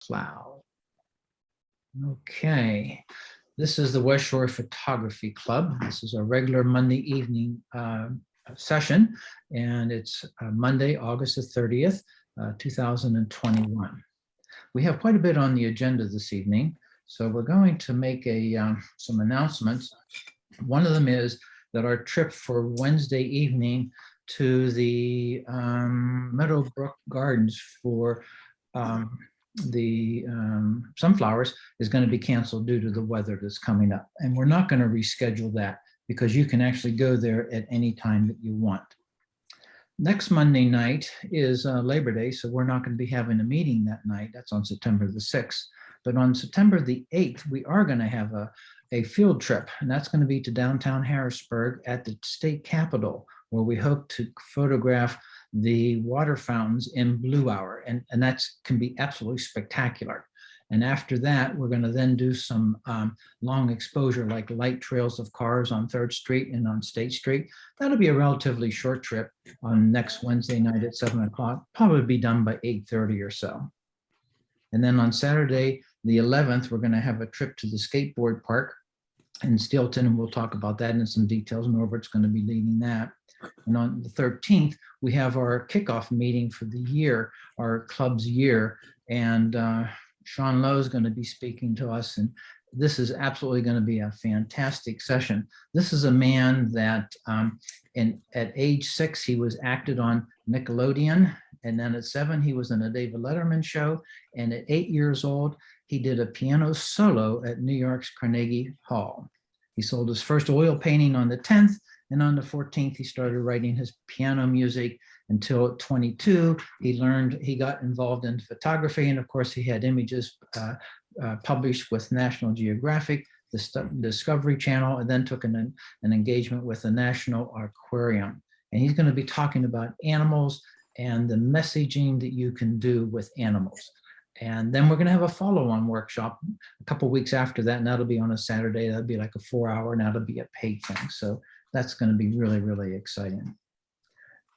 Cloud. Okay, this is the West Shore Photography Club. This is a regular Monday evening session, and it's Monday, August the 30th, 2021. We have quite a bit on the agenda this evening, so we're going to make some announcements. One of them is that our trip for Wednesday evening to the Meadowbrook Gardens for the sunflowers is going to be canceled due to the weather that's coming up. And we're not going to reschedule that because you can actually go there at any time that you want. Next Monday night is Labor Day, so we're not going to be having a meeting that night. That's on September the 6th. But on September the 8th, we are going to have a field trip, and that's going to be to downtown Harrisburg at the state capitol, where we hope to photograph the water fountains in Blue Hour, and that can be absolutely spectacular. And after that, we're going to then do some long exposure, like light trails of cars on 3rd Street and on State Street. That'll be a relatively short trip on next Wednesday night at 7 o'clock, probably be done by 8:30 or so. And then on Saturday, the 11th, we're going to have a trip to the skateboard park in Steelton, and we'll talk about that in some details. Norbert's going to be leading that. And on the 13th, we have our kickoff meeting for the year, our club's year, and Sean Lowe is going to be speaking to us, and this is absolutely going to be a fantastic session. This is a man that at age 6, he was acted on Nickelodeon, and then at 7, he was in a David Letterman show, and at 8 years old, he did a piano solo at New York's Carnegie Hall. He sold his first oil painting on the 10th, and on the 14th, he started writing his piano music. Until at 22, he got involved in photography, and of course, he had images published with National Geographic, the Discovery Channel, and then took an engagement with the National Aquarium. And he's going to be talking about animals and the messaging that you can do with animals. And then we're going to have a follow-on workshop a couple weeks after that, and that'll be on a Saturday. That'll be like a 4-hour, and that'll be a paid thing. So that's going to be really, really exciting.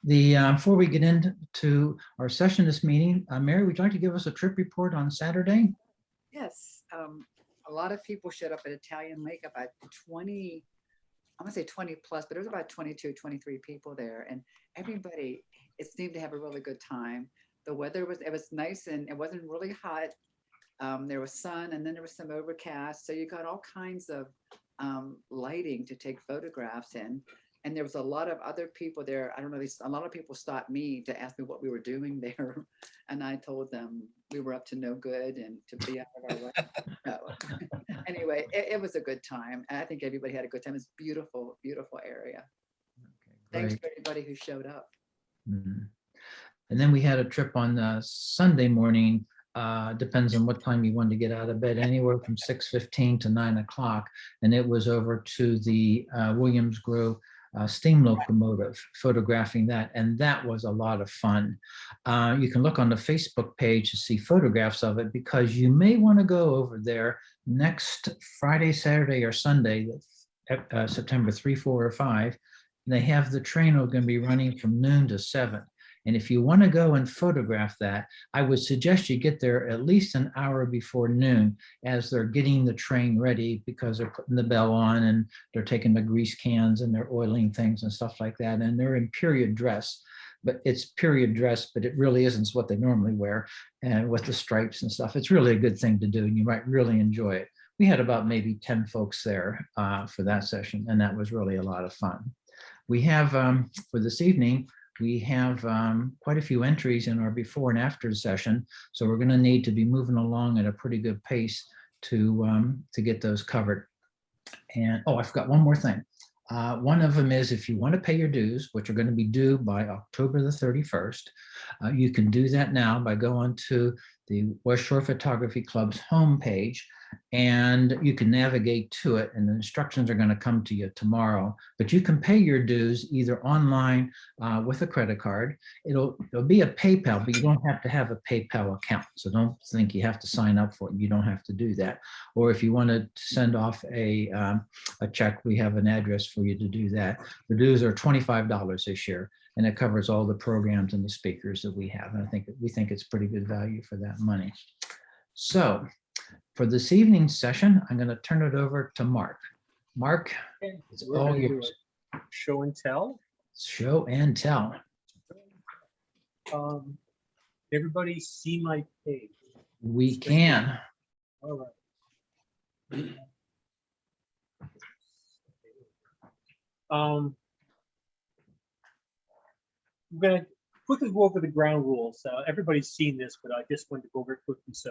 Before we get into our session this meeting, Mary, would you like to give us a trip report on Saturday? Yes, a lot of people showed up at Italian Lake, about 20, I'm gonna say 20 plus, but there was about 22, 23 people there, and everybody, it seemed to have a really good time. The weather was nice, and it wasn't really hot. There was sun, and then there was some overcast, so you got all kinds of lighting to take photographs in. And there was a lot of other people there. I don't know, a lot of people stopped me to ask me what we were doing there. And I told them we were up to no good and to be out of our way. So, anyway, it was a good time. And I think everybody had a good time. It's beautiful, beautiful area. Okay, thanks for everybody who showed up. Mm-hmm. And then we had a trip on Sunday morning. Depends on what time you wanted to get out of bed, anywhere from 6:15 to 9 o'clock. And it was over to the Williams Grove steam locomotive, photographing that, and that was a lot of fun. You can look on the Facebook page to see photographs of it, because you may want to go over there next Friday, Saturday, or Sunday, September 3, 4, or 5. And they have the train going to be running from noon to 7. And if you want to go and photograph that, I would suggest you get there at least an hour before noon, as they're getting the train ready, because they're putting the bell on and they're taking the grease cans and they're oiling things and stuff like that. And they're in period dress, but it's period dress, but it really isn't what they normally wear, and with the stripes and stuff. It's really a good thing to do, and you might really enjoy it. We had about maybe 10 folks there for that session, and that was really a lot of fun. We have, for this evening, we have quite a few entries in our before and after session, so we're going to need to be moving along at a pretty good pace to get those covered. And oh, I forgot one more thing. One of them is, if you want to pay your dues, which are going to be due by October the 31st, you can do that now by going to the West Shore Photography Club's homepage, and you can navigate to it, and the instructions are going to come to you tomorrow. But you can pay your dues either online with a credit card. It'll be a PayPal, but you don't have to have a PayPal account. So don't think you have to sign up for it. You don't have to do that. Or if you want to send off a check, we have an address for you to do that. The dues are $25 this year, and it covers all the programs and the speakers that we have. And we think it's pretty good value for that money. So for this evening's session, I'm going to turn it over to Mark. Mark, Okay, it's we're all gonna do yours. a show and tell. Show and tell. Everybody see my page? We can. All right. I'm gonna quickly go over the ground rules. Everybody's seen this, but I just wanted to go over it quickly. So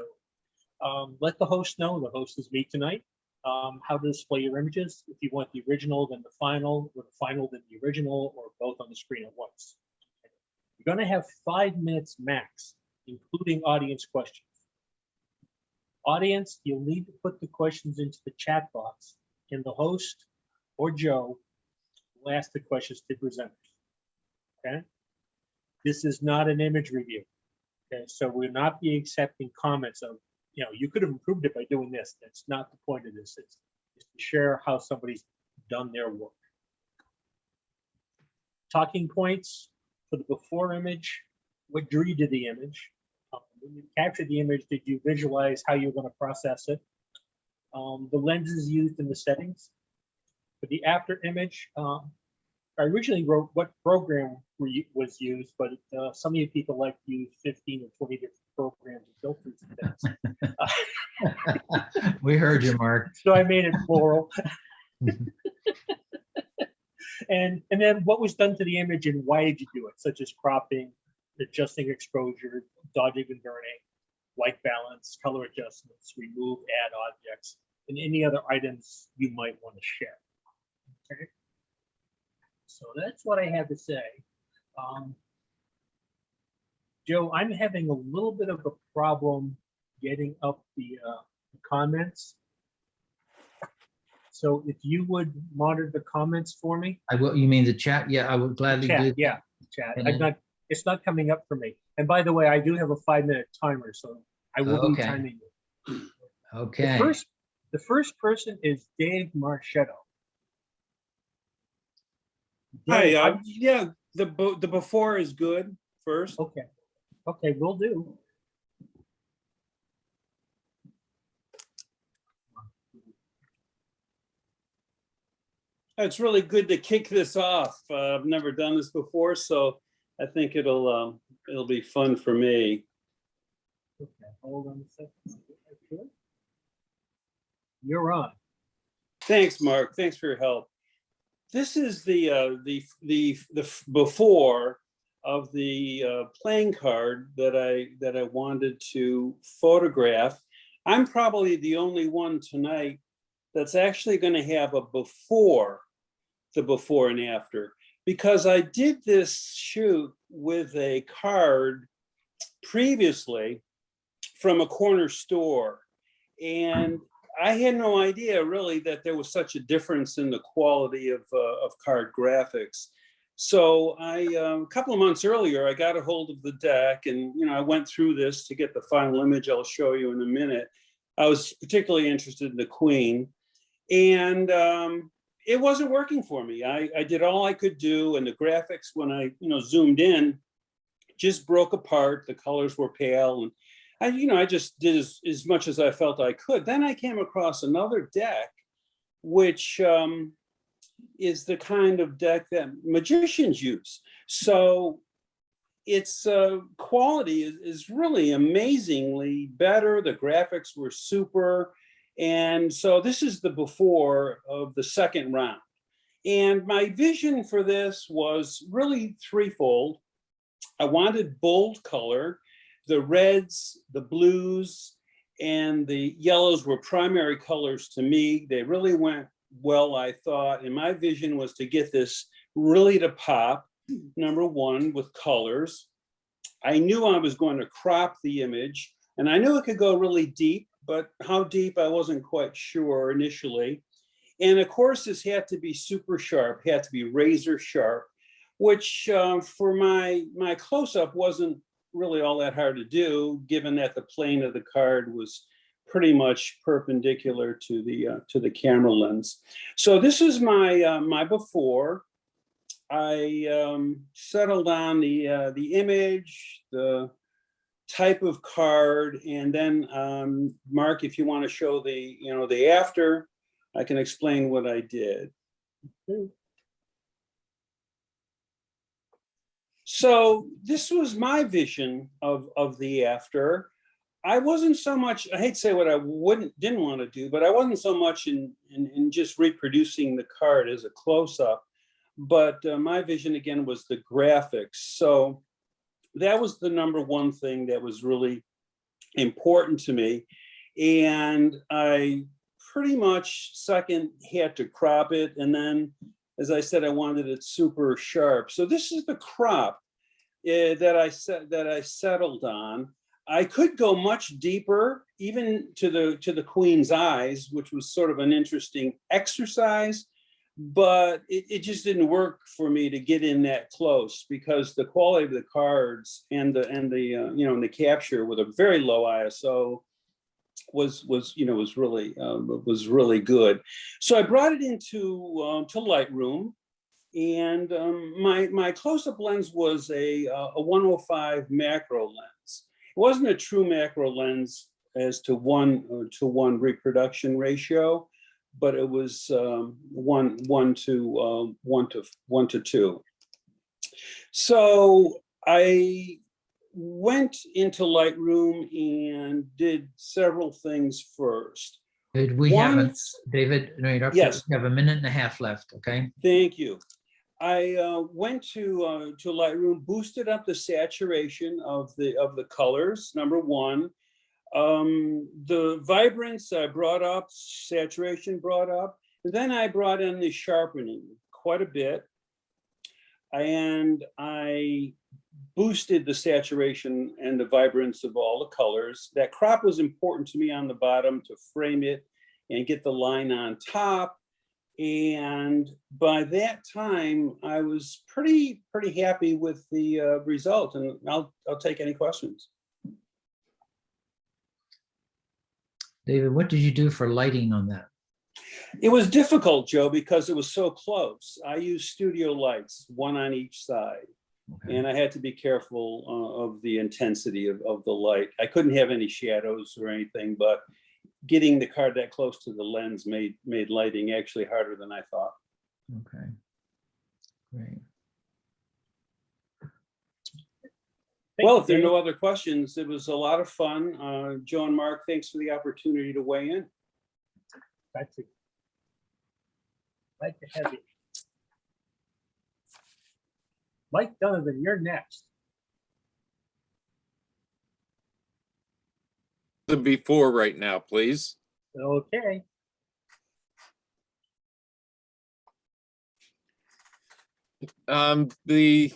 let the host know, the host is me tonight, how to display your images. If you want the original, then the final, or the final, then the original, or both on the screen at once. You're gonna have 5 minutes max, including audience questions. Audience, you'll need to put the questions into the chat box, and the host or Joe will ask the questions to presenters. Okay? This is not an image review. Okay, so we'll not be accepting comments of, you could have improved it by doing this. That's not the point of this. It's to share how somebody's done their work. Talking points for the before image: what drew you to the image? When you captured the image, did you visualize how you're going to process it? The lenses used in the settings. For the after image, I originally wrote what program was used, but some of you people like to use 15 or 20 different programs and filters and things. We heard you, Mark. So I made it plural. And then what was done to the image and why did you do it, such as cropping, adjusting exposure, dodging and burning, white balance, color adjustments, remove, add objects, and any other items you might want to share. Okay. So that's what I have to say. Joe, I'm having a little bit of a problem getting up the comments. So if you would monitor the comments for me. I will. You mean the chat? Yeah, I would gladly do that. Yeah, chat. And It's not coming up for me. And by the way, I do have a 5-minute timer, so I will be timing you. Okay. The first person is Dave Marchetto. Hi, yeah, the before is good first. Okay, will do. It's really good to kick this off. I've never done this before, so I think it'll be fun for me. Okay, hold on a second. You're on. Thanks, Mark. Thanks for your help. This is the before of the playing card that I wanted to photograph. I'm probably the only one tonight that's actually going to have a before, the before and after, because I did this shoot with a card previously from a corner store, and I had no idea really that there was such a difference in the quality of card graphics. So a couple of months earlier, I got a hold of the deck, and I went through this to get the final image I'll show you in a minute. I was particularly interested in the Queen, and it wasn't working for me. I did all I could do, and the graphics, when I zoomed in, just broke apart. The colors were pale, and I just did as much as I felt I could. Then I came across another deck, which is the kind of deck that magicians use. So its quality is really amazingly better. The graphics were super. And so this is the before of the second round. And my vision for this was really threefold. I wanted bold color. The reds, the blues, and the yellows were primary colors to me. They really went well, I thought. And my vision was to get this really to pop, number one, with colors. I knew I was going to crop the image, and I knew it could go really deep, but how deep I wasn't quite sure initially. And of course, this had to be super sharp, had to be razor sharp, which for my close-up wasn't really all that hard to do, given that the plane of the card was pretty much perpendicular to the camera lens. So this is my my before. I settled on the image, the type of card. And then Mark, if you want to show the, the after, I can explain what I did. So this was my vision of the after. I wasn't so much, I hate to say what I didn't want to do, but I wasn't so much in just reproducing the card as a close-up, but my vision again was the graphics. So that was the number one thing that was really important to me. And I pretty much second had to crop it. And then, as I said, I wanted it super sharp. So this is the crop that I settled on. I could go much deeper, even to the queen's eyes, which was sort of an interesting exercise, but it just didn't work for me to get in that close because the quality of the cards and the capture with a very low ISO was really good. So I brought it into to Lightroom, and my close-up lens was a 105 macro lens. It wasn't a true macro lens as to 1:1 reproduction ratio, but it was 1:2. So I went into Lightroom and did several things first. David, David, no, interrupt you. Yes. We have a minute and a half left, okay? Thank you. I went to Lightroom, boosted up the saturation of the colors, number one. The vibrance I brought up, saturation brought up, and then I brought in the sharpening quite a bit. And I boosted the saturation and the vibrance of all the colors. That crop was important to me on the bottom to frame it and get the line on top. And by that time, I was pretty happy with the result. And I'll take any questions. David, what did you do for lighting on that? It was difficult, Joe, because it was so close. I used studio lights, one on each side. Okay. And I had to be careful of the intensity of the light. I couldn't have any shadows or anything, but getting the card that close to the lens made lighting actually harder than I thought. Okay, great. Well, if there are no other questions, it was a lot of fun. Joe and Mark, thanks for the opportunity to weigh in. That's it. Like to have it. Mike Donovan, you're next. The before right now, please. Okay. The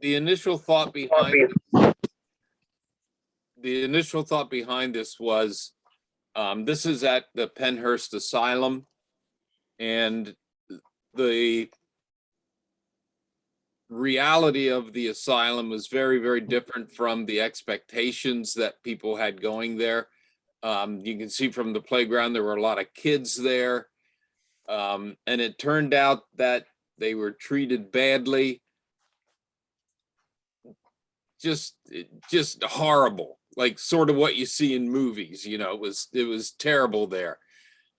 initial thought behind this was this is at the Pennhurst Asylum, and the reality of the asylum was very, very different from the expectations that people had going there. You can see from the playground, there were a lot of kids there. And it turned out that they were treated badly. Just horrible, like sort of what you see in movies, you know. It was terrible there.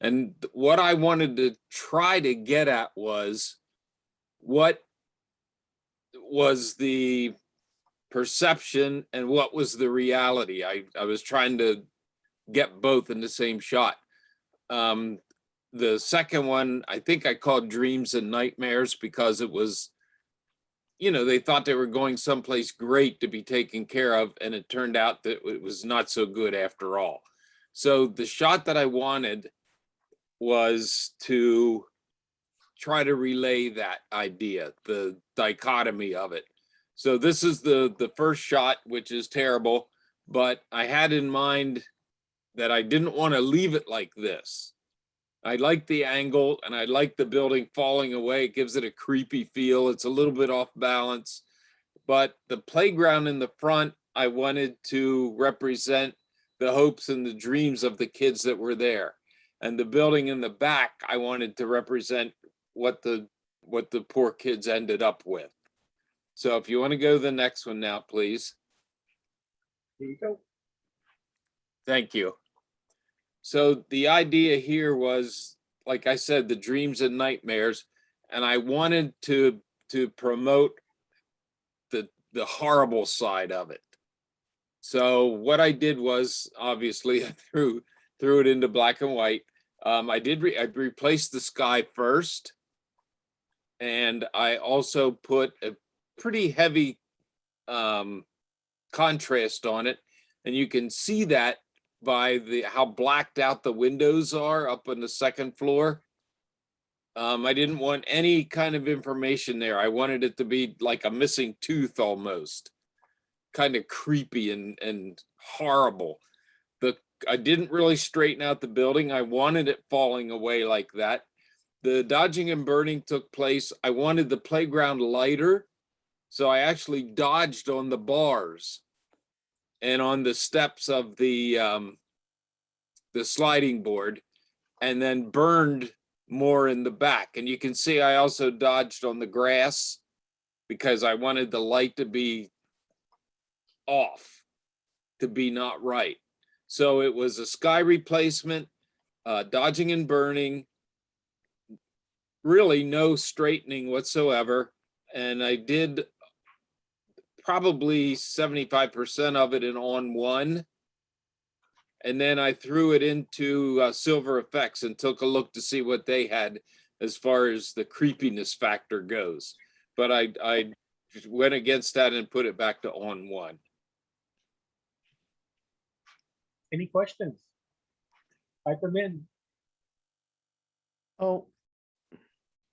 And what I wanted to try to get at was what was the perception and what was the reality. I was trying to get both in the same shot. The second one, I think I called Dreams and Nightmares because it was, you know, they thought they were going someplace great to be taken care of, and it turned out that it was not so good after all. So the shot that I wanted was to try to relay that idea, the dichotomy of it. So this is the first shot, which is terrible, but I had in mind that I didn't want to leave it like this. I like the angle and I like the building falling away. It gives it a creepy feel. It's a little bit off balance, but the playground in the front, I wanted to represent the hopes and the dreams of the kids that were there. And the building in the back, I wanted to represent what the poor kids ended up with. So if you want to go to the next one now, please. There you go. Thank you. So the idea here was, like I said, the dreams and nightmares, and I wanted to promote the horrible side of it. So what I did was, obviously, I threw it into black and white. I replaced the sky first, and I also put a pretty heavy contrast on it, and you can see that by how blacked out the windows are up on the second floor. I didn't want any kind of information there. I wanted it to be like a missing tooth almost, kind of creepy and horrible. I didn't really straighten out the building. I wanted it falling away like that. The dodging and burning took place. I wanted the playground lighter, so I actually dodged on the bars and on the steps of the sliding board, and then burned more in the back. And you can see I also dodged on the grass because I wanted the light to be off, to be not right. So it was a sky replacement, dodging and burning, really no straightening whatsoever. And I did probably 75% of it in on one. And then I threw it into Silver Effects and took a look to see what they had as far as the creepiness factor goes. But I went against that and put it back to on one. Any questions? Type them in. Oh,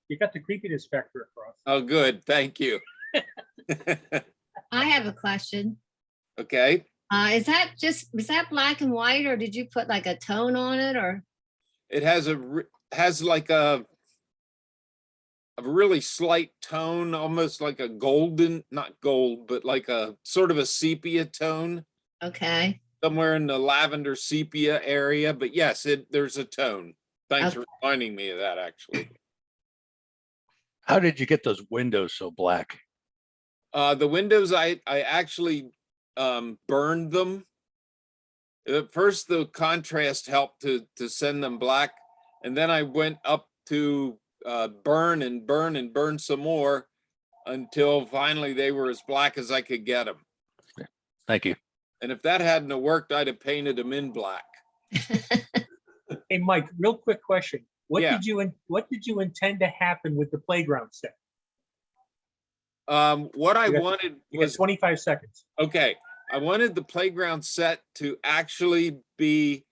You got the creepiness factor across. Oh, good. Thank you. I have a question. Okay. Is that black and white, or did you put like a tone on it, or? It has like a really slight tone, almost like a golden, not gold, but like a sort of a sepia tone, Okay, somewhere in the lavender sepia area. But yes, there's a tone. Thanks Okay. for reminding me of that, actually. How did you get those windows so black? The windows, I actually burned them. At first, the contrast helped to send them black, and then I went up to burn and burn and burn some more until finally they were as black as I could get them. Thank you. And if that hadn't have worked, I'd have painted them in black. Hey, Mike, real quick question. What Yeah. did you intend to happen with the playground set? What I You got- wanted You got was, 25 seconds. okay, I wanted the playground set to actually be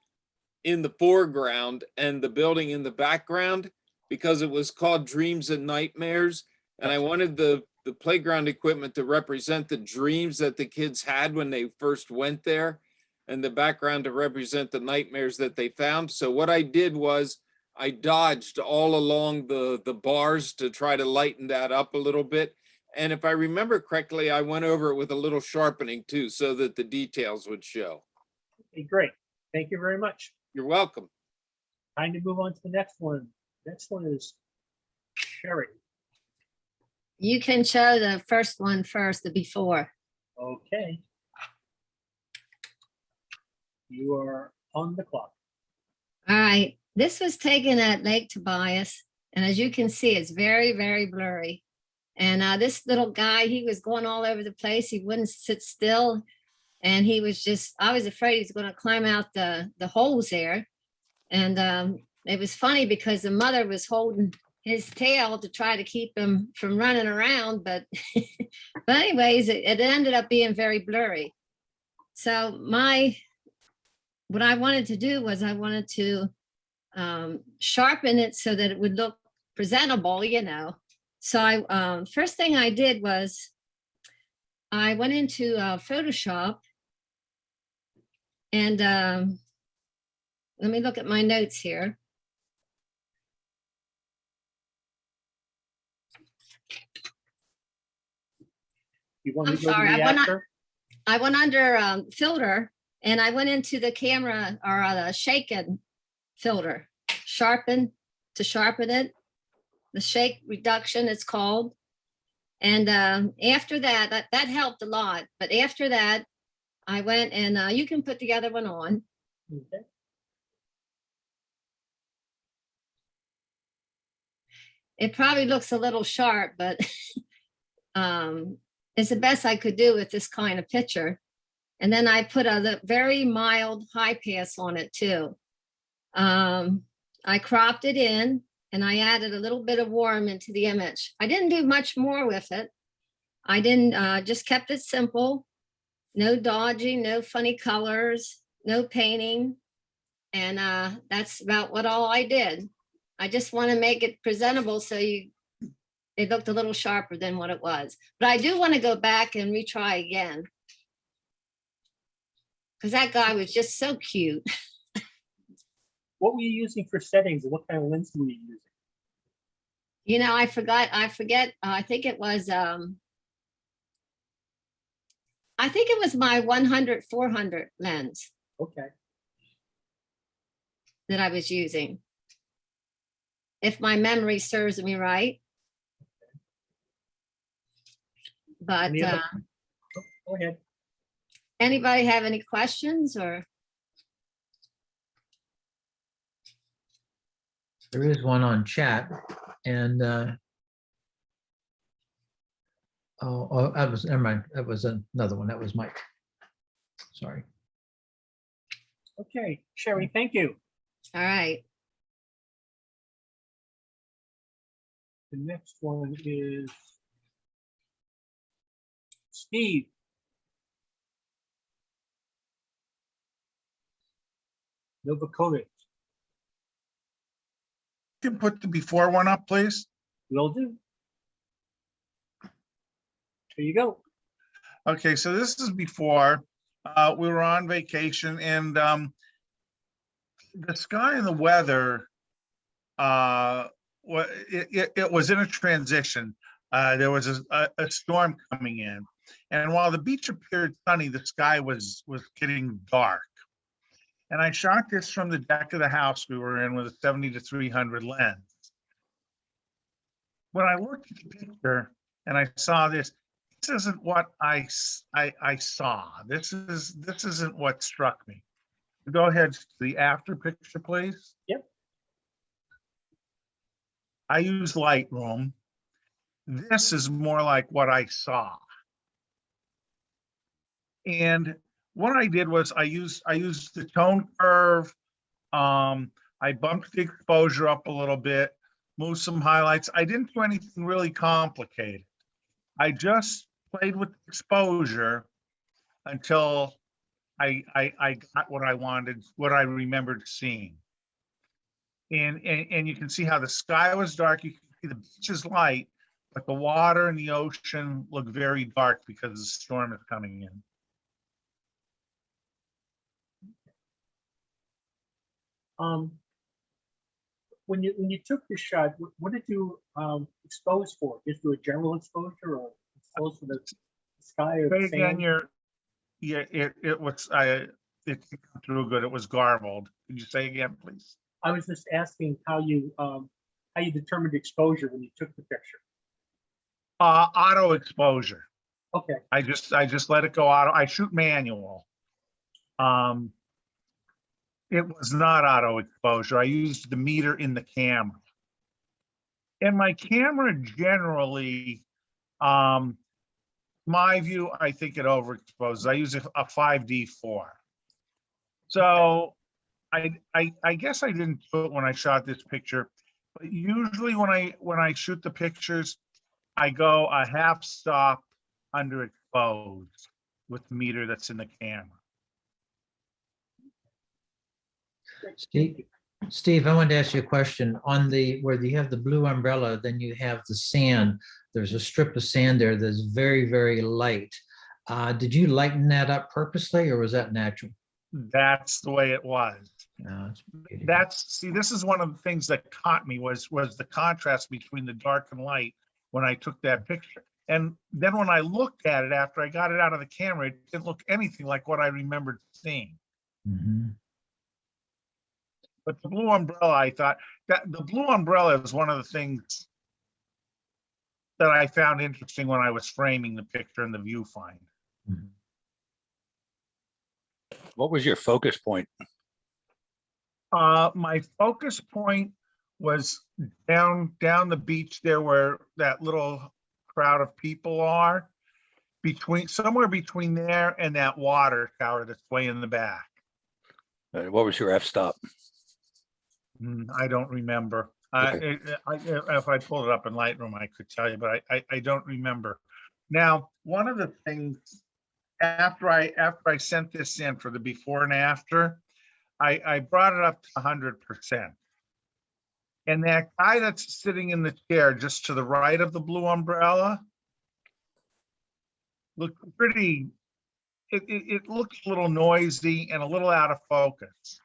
in the foreground and the building in the background, because it was called Dreams and Nightmares. And I wanted the playground equipment to represent the dreams that the kids had when they first went there, and the background to represent the nightmares that they found. So what I did was I dodged all along the bars to try to lighten that up a little bit. And if I remember correctly, I went over it with a little sharpening too, so that the details would show. Okay, great. Thank you very much. You're welcome. Time to move on to the next one. Next one is Sherry. you can show the first one first, the before. Okay. You are on the clock. All right, this was taken at Lake Tobias, and as you can see, it's very, very blurry. And this little guy, he was going all over the place. He wouldn't sit still. And he was I was afraid he was going to climb out the holes there. And it was funny because the mother was holding his tail to try to keep him from running around. But, but anyways, it ended up being very blurry. So what I wanted to do was I wanted to sharpen it so that it would look presentable, you know. So I first thing I did was I went into Photoshop, and let me look at my notes here. You want me I'm to go to sorry, the I went on- actor? I went under filter, and I went into the camera or the shaken filter, sharpen it. The shake reduction, it's called. And after that helped a lot. But after that, I went and you can put the other one on. Okay. It probably looks a little sharp, but it's the best I could do with this kind of picture. And then I put a very mild high pass on it too. I cropped it in and I added a little bit of warm into the image. I didn't do much more with it. I didn't, just kept it simple. No dodging, no funny colors, no painting. And that's about all I did. I just want to make it presentable so it looked a little sharper than what it was. But I do want to go back and retry again. Because that guy was just so cute. What were you using for settings and what kind of lens were you using? You know, I forget, I think it was my 100-400 lens Okay. that I was using. If my memory serves me right. But Any other- Go ahead. anybody have any questions or? There is one on chat, and that was, never mind, that was another one. That was Mike. Sorry. Okay, Sherry, thank you. All right. The next one is Steve. Novakovic. Can put the before one up, please? Will do. There you go. Okay, so this is before. We were on vacation and the sky and the weather, it was in a transition. There was a storm coming in. And while the beach appeared sunny, the sky was getting dark. And I shot this from the deck of the house we were in with a 70-300 lens. When I looked at the picture and I saw this isn't what I saw. This isn't what struck me. Go ahead to the after picture, please. Yep. I use Lightroom. This is more like what I saw. And what I did was I used the tone curve. I bumped the exposure up a little bit, moved some highlights. I didn't do anything really complicated. I just played with exposure until I got what I wanted, what I remembered seeing. And you can see how the sky was dark. You can see the beach is light, but the water and the ocean look very dark because the storm is coming in. When you took the shot, what did you expose for? Just do a general exposure or expose for the sky or the Again, sand? it was it came through good. It was garbled. Could you say again, please? I was just asking how you determined exposure when you took the picture. Auto exposure. Okay. I just let it go auto. I shoot manual. It was not auto exposure. I used the meter in the camera. And my camera generally, my view, I think it overexposes. I use a 5D4. So I guess I didn't do it when I shot this picture, but usually when I shoot the pictures, I go a half stop underexposed with the meter that's in the camera. Steve, I wanted to ask you a question. On where you have the blue umbrella, then you have the sand. There's a strip of sand there that's very, very light. Did you lighten that up purposely, or was that natural? That's the way it was. No, This is one of the things that caught me was the contrast between the dark and light when I took that picture. And then when I looked at it after I got it out of the camera, it didn't look anything like what I remembered seeing. mm-hmm. But the blue umbrella, I thought that the blue umbrella is one of the things that I found interesting when I was framing the picture in the viewfinder. Mm-hmm. What was your focus point? My focus point was down the beach there where that little crowd of people are, somewhere between there and that water tower that's way in the back. What was your f-stop? I don't remember. Okay. If I pulled it up in Lightroom, I could tell you, but I don't remember. Now, one of the things after I sent this in for the before and after, I brought it up to 100%. And that guy that's sitting in the chair just to the right of the blue umbrella looked pretty, it looked a little noisy and a little out of focus.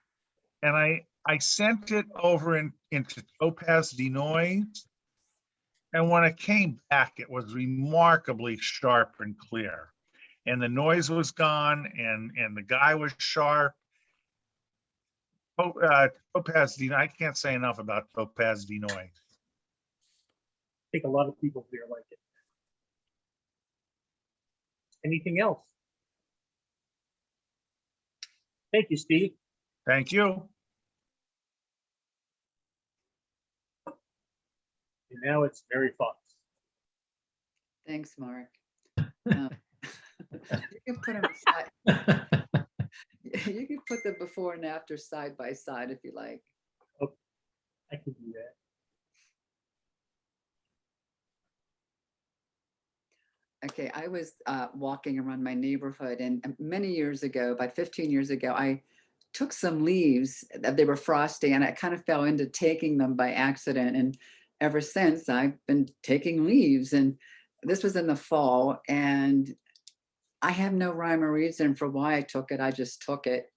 And I sent it over into Topaz denoise. And when it came back, it was remarkably sharp and clear. And the noise was gone and the guy was sharp. Topaz denoise, I can't say enough about Topaz denoise. I think a lot of people here like it. Anything else? Thank you, Steve. Thank you. And now it's Mary Fox. Thanks, Mark. You can put them aside. You can put the before and after side by side if you like. I can do that. Okay, I was walking around my neighborhood, and many years ago, about 15 years ago, I took some leaves. They were frosty, and I kind of fell into taking them by accident. And ever since, I've been taking leaves. And this was in the fall, and I have no rhyme or reason for why I took it. I just took it.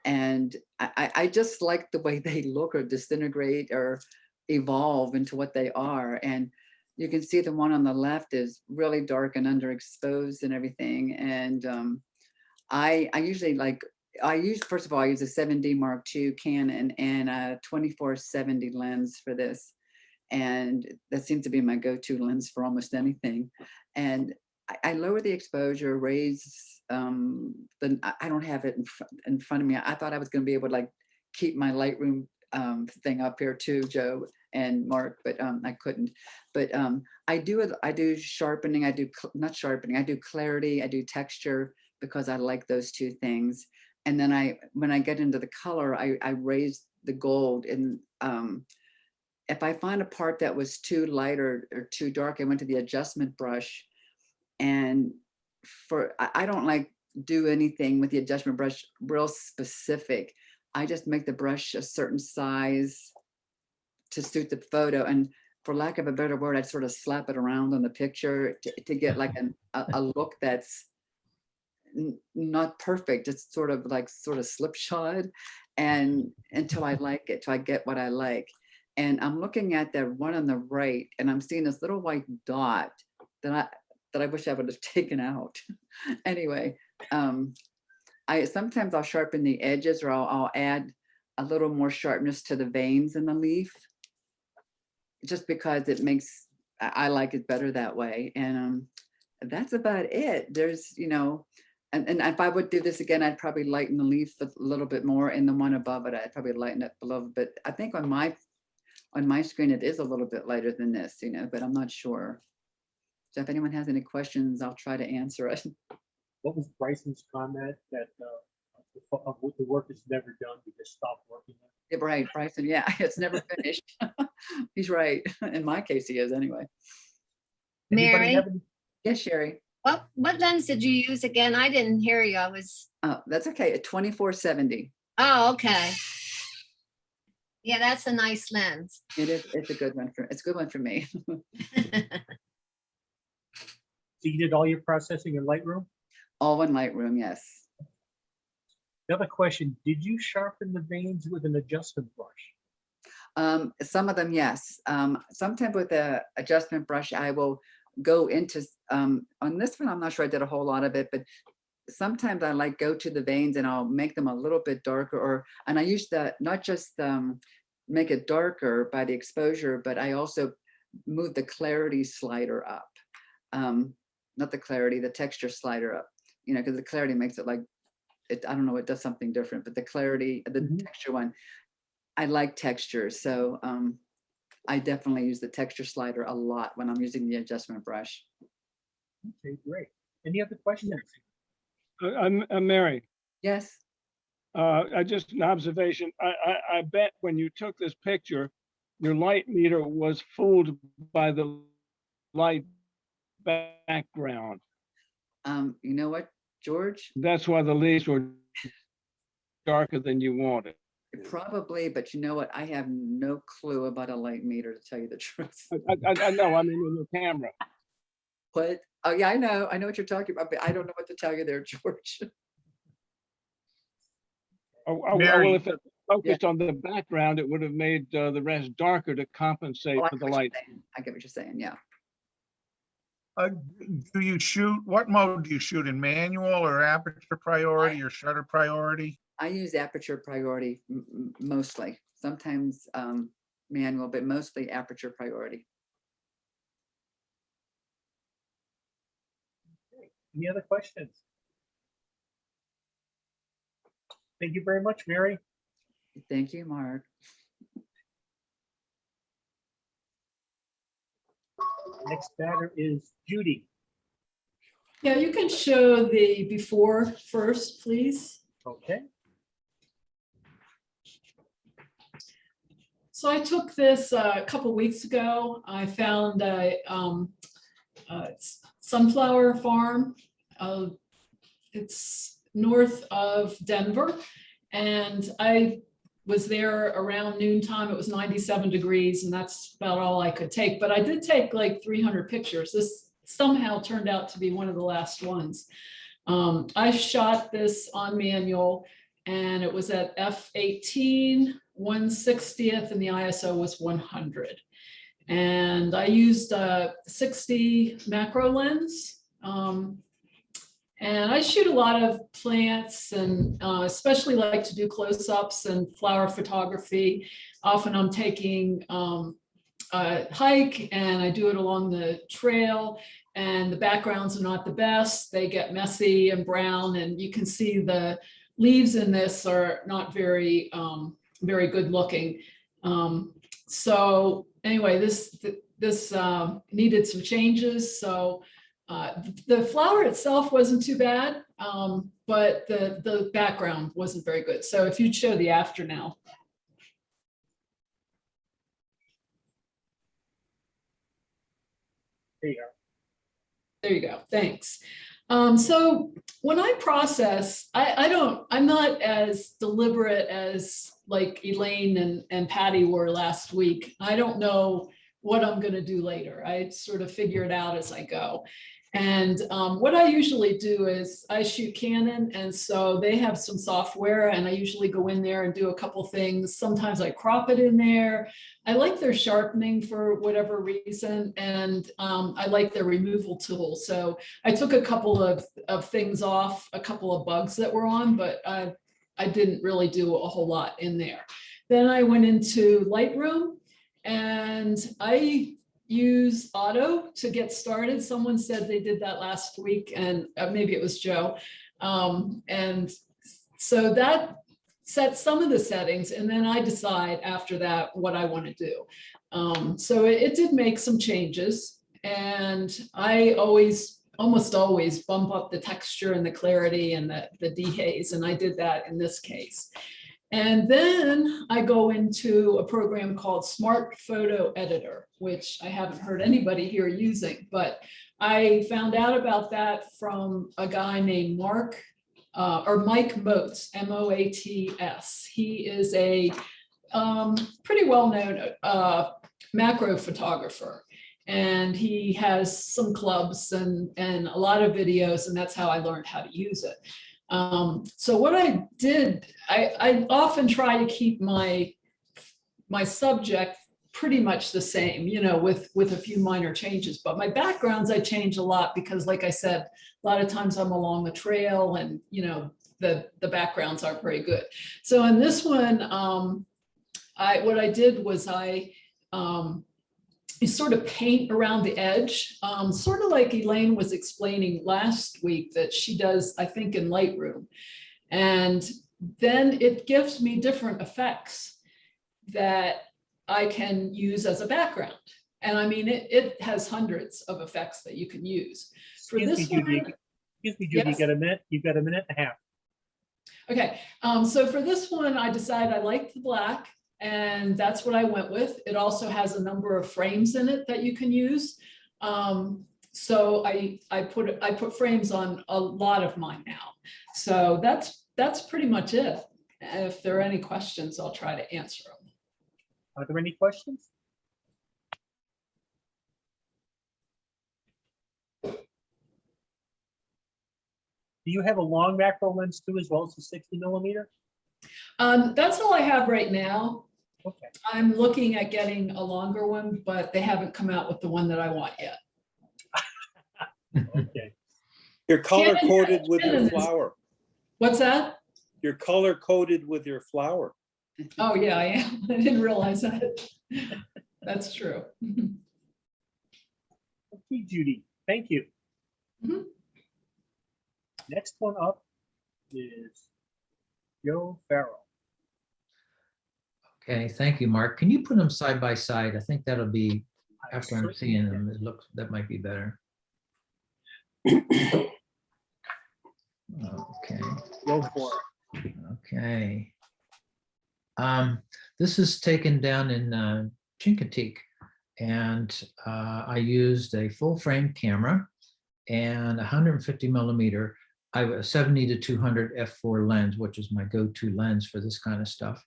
And I just like the way they look or disintegrate or evolve into what they are. And you can see the one on the left is really dark and underexposed and everything. And I usually first of all, I use a 7D Mark II Canon and a 24-70 lens for this. And that seems to be my go-to lens for almost anything. And I lower the exposure, raise, I don't have it in front of me. I thought I was going to be able to like keep my Lightroom thing up here too, Joe and Mark, but I couldn't. But I do sharpening, I do not sharpening, I do clarity, I do texture because I like those two things. And then when I get into the color, I raise the gold. And if I find a part that was too light or too dark, I went to the adjustment brush. And I don't like do anything with the adjustment brush real specific. I just make the brush a certain size to suit the photo. And for lack of a better word, I'd sort of slap it around on the picture to get like a look that's not perfect. It's sort of slipshod, and until I like it, till I get what I like. And I'm looking at that one on the right, and I'm seeing this little white dot that I wish I would have taken out. Anyway, sometimes I'll sharpen the edges, or I'll add a little more sharpness to the veins in the leaf, just because it makes, I like it better that way. And that's about it. There's, and if I would do this again, I'd probably lighten the leaf a little bit more, and the one above it, I'd probably lighten it a little bit. I think on my screen, it is a little bit lighter than this, but I'm not sure. So if anyone has any questions, I'll try to answer it. What was Bryson's comment that the work is never done, we just stop working on it? Yeah, right, Bryson, yeah, it's never finished. He's right. In my case, he is anyway. Anybody Mary? have any- Yes, Sherry. What lens did you use again? I didn't hear you. I was, Oh, that's okay. A 24-70. oh, okay. Yeah, that's a nice lens. It is. It's a good one for me. So you did all your processing in Lightroom? All in Lightroom, yes. The other question, did you sharpen the veins with an adjustment brush? Some of them, yes. Sometimes with the adjustment brush, I will go into, on this one, I'm not sure I did a whole lot of it, but sometimes I go to the veins and I'll make them a little bit darker, and I use that, not just make it darker by the exposure, but I also move the clarity slider up. Not the clarity, the texture slider up, because the clarity makes it like I don't know, it does something different, but the clarity, the Mhm. texture one, I like texture. So I definitely use the texture slider a lot when I'm using the adjustment brush. Okay, great. Any other questions? I'm Mary. Yes. I just an observation. I bet when you took this picture, your light meter was fooled by the light background. You know what, George? That's why the leaves were darker than you wanted. Probably, but you know what? I have no clue about a light meter, to tell you the truth. I know. I mean, in your camera. What? Oh yeah, I know. I know what you're talking about, but I don't know what to tell you there, George. Well, Mary. if it focused on the background, it would have made the rest darker to compensate Oh, I for get the what you're light. saying. I get what you're saying. Yeah. Do you shoot, what mode do you shoot in, manual or aperture priority or shutter priority? I use aperture priority mostly. Sometimes manual, but mostly aperture priority. Any other questions? Thank you very much, Mary. Thank you, Mark. Next batter is Judy. Yeah, you can show the before first, please. Okay. So I took this a couple weeks ago. I found a sunflower farm. It's north of Denver. And I was there around noontime. It was 97 degrees, and that's about all I could take. But I did take like 300 pictures. This somehow turned out to be one of the last ones. I shot this on manual, and it was at f/18, 1/60th, and the ISO was 100. And I used a 60 macro lens. And I shoot a lot of plants, and especially like to do close-ups and flower photography. Often I'm taking a hike and I do it along the trail, and the backgrounds are not the best. They get messy and brown, and you can see the leaves in this are not very, very good looking. So anyway, this needed some changes. So the flower itself wasn't too bad, but the background wasn't very good. So if you'd show the after now. There you go. There you go. Thanks. So when I process, I'm not as deliberate as like Elaine and Patty were last week. I don't know what I'm going to do later. I sort of figure it out as I go. And what I usually do is I shoot Canon, and so they have some software, and I usually go in there and do a couple things. Sometimes I crop it in there. I like their sharpening for whatever reason, and I like their removal tool. So I took a couple of things off, a couple of bugs that were on, but I didn't really do a whole lot in there. Then I went into Lightroom, and I use auto to get started. Someone said they did that last week, and maybe it was Joe. And so that sets some of the settings, and then I decide after that what I want to do. So it did make some changes, and I almost always bump up the texture and the clarity and the dehaze, and I did that in this case. And then I go into a program called Smart Photo Editor, which I haven't heard anybody here using, but I found out about that from a guy named Mike Moats, M-O-A-T-S. He is a pretty well-known macro photographer, and he has some clubs and a lot of videos, and that's how I learned how to use it. So what I did, I often try to keep my subject pretty much the same, you know, with a few minor changes, but my backgrounds I change a lot because, like I said, a lot of times I'm along the trail, and you know, the backgrounds aren't very good. So in this one, what I did was you sort of paint around the edge, sort of like Elaine was explaining last week that she does, I think, in Lightroom. And then it gives me different effects that I can use as a background. And I mean, it has hundreds of effects that you can use. For Excuse me, this Judy. one, Excuse me, Judy, Yes. you got a minute? You've got a minute and a half. okay, so for this one, I decided I liked the black, and that's what I went with. It also has a number of frames in it that you can use. So I put frames on a lot of mine now. So that's pretty much it. If there are any questions, I'll try to answer them. Are there any questions? Do you have a long macro lens too, as well as the 60 millimeter? That's all I have right now. Okay. I'm looking at getting a longer one, but they haven't come out with the one that I want yet. Okay. You're color coded with Canon your is- flower. What's that? You're color coded with your flower. Oh, yeah, I am. I didn't realize that. That's true. Okay, Judy, thank you. Mhm. Next one up is Joe Farrell. Okay, thank you, Mark. Can you put them side by side? I think that'll be, I after I'm certainly seeing can. them, it looks, that might be better. Okay, Go for it. okay. This is taken down in Chincoteague, and I used a full frame camera and 150 millimeter. I have a 70 to 200 f4 lens, which is my go-to lens for this kind of stuff,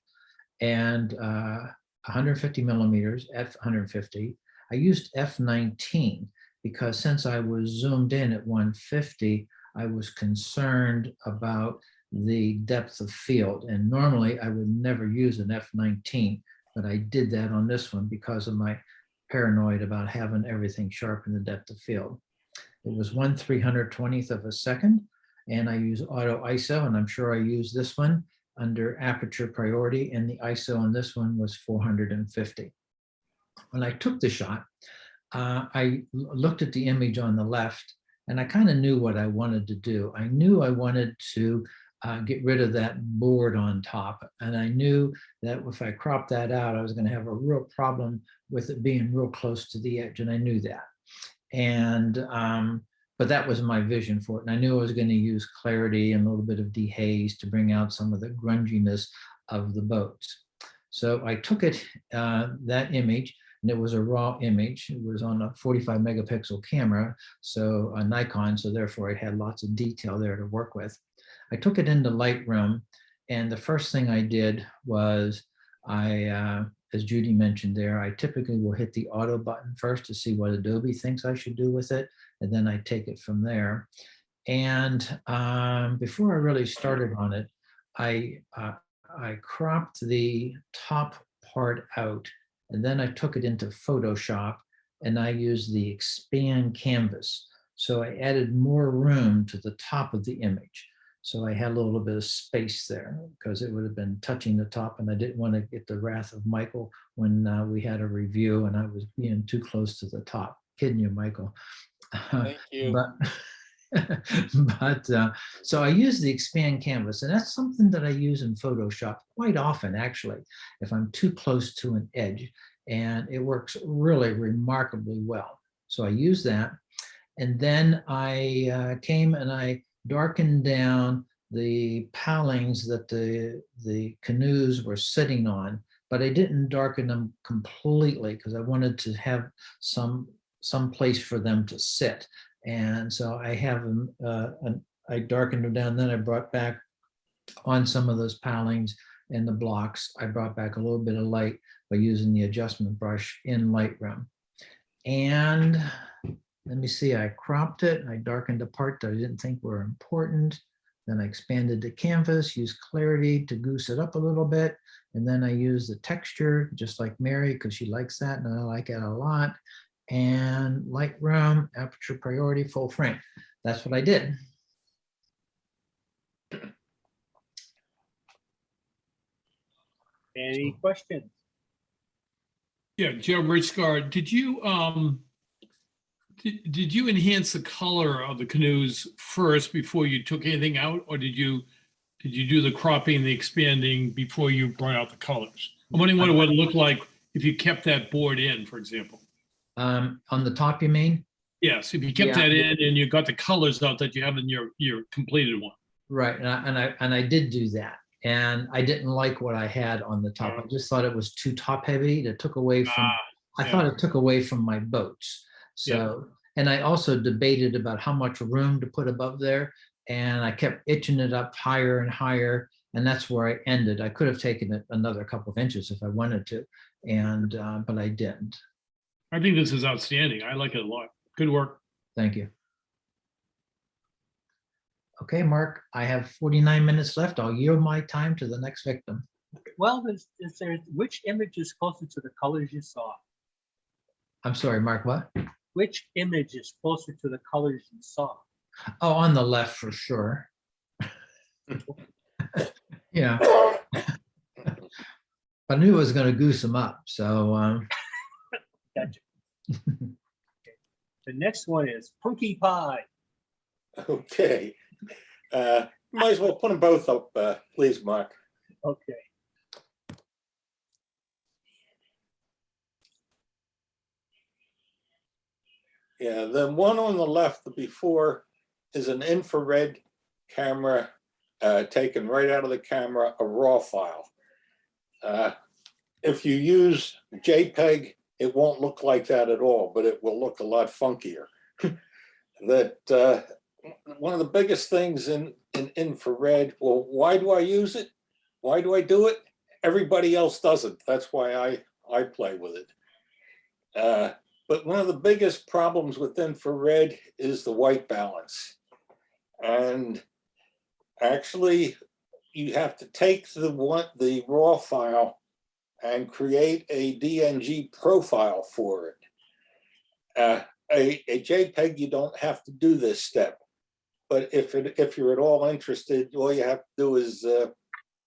and 150 millimeters f150. I used f19 because since I was zoomed in at 150, I was concerned about the depth of field. And normally I would never use an f19, but I did that on this one because of my paranoid about having everything sharp in the depth of field. It was 1/320th of a second, and I use auto ISO, and I'm sure I used this one under aperture priority, and the ISO on this one was 450. When I took the shot, I looked at the image on the left, and I kind of knew what I wanted to do. I knew I wanted to get rid of that board on top, and I knew that if I cropped that out, I was going to have a real problem with it being real close to the edge, and I knew that. And but that was my vision for it. And I knew I was going to use clarity and a little bit of dehaze to bring out some of the grunginess of the boats. So I took it, that image, and it was a raw image. It was on a 45 megapixel camera, so a Nikon, so therefore it had lots of detail there to work with. I took it into Lightroom, and the first thing I did was as Judy mentioned there, I typically will hit the auto button first to see what Adobe thinks I should do with it, and then I take it from there. And before I really started on it, I cropped the top part out, and then I took it into Photoshop, and I used the expand canvas. So I added more room to the top of the image. So I had a little bit of space there because it would have been touching the top, and I didn't want to get the wrath of Michael when we had a review and I was being too close to the top. Kidding you, Michael. Thank you. So I use the expand canvas, and that's something that I use in Photoshop quite often, actually, if I'm too close to an edge, and it works really remarkably well. So I use that, and then I came and I darkened down the palings that the canoes were sitting on, but I didn't darken them completely because I wanted to have some place for them to sit. And so I have them, I darkened them down, then I brought back on some of those palings and the blocks, I brought back a little bit of light by using the adjustment brush in Lightroom. And let me see, I cropped it, I darkened the part that I didn't think were important. Then I expanded the canvas, used clarity to goose it up a little bit. And then I used the texture, just like Mary, because she likes that, and I like it a lot. And Lightroom, aperture priority, full frame. That's what I did. Any questions? Yeah, Joe Richgard, did you did you enhance the color of the canoes first before you took anything out, or did you Did you do the cropping, the expanding before you brought out the colors? I'm wondering what it would look like if you kept that board in, for example. On the top, you mean? Yes, if you kept Yeah. that in and you got the colors out that you have in your completed one. Right, and I did do that, and I didn't like what I had on the top. I just thought it was too top heavy. It took away from. I yeah. thought it took away from my boats. So, and I also debated about how much room to put above there, and I kept itching it up higher and higher, and that's where I ended. I could have taken it another couple of inches if I wanted to, and but I didn't. I think this is outstanding. I like it a lot. Good work. Thank you. Okay, Mark, I have 49 minutes left. I'll yield my time to the next victim. Well, which image is closer to the colors you saw? I'm sorry, Mark, what? Which image is closer to the colors you saw? Oh, on the left for sure. Yeah. I knew it was going to goose them up, so. Gotcha. The next one is Punky Pie. Okay. Might as well put them both up, please, Mark. Okay. Yeah, the one on the left, the before, is an infrared camera taken right out of the camera, a RAW file. If you use JPEG, it won't look like that at all, but it will look a lot funkier. That one of the biggest things in infrared, well, why do I use it? Why do I do it? Everybody else doesn't. That's why I play with it. But one of the biggest problems with infrared is the white balance. And actually, you have to take the raw file and create a DNG profile for it. A JPEG, you don't have to do this step. But if you're at all interested, all you have to do is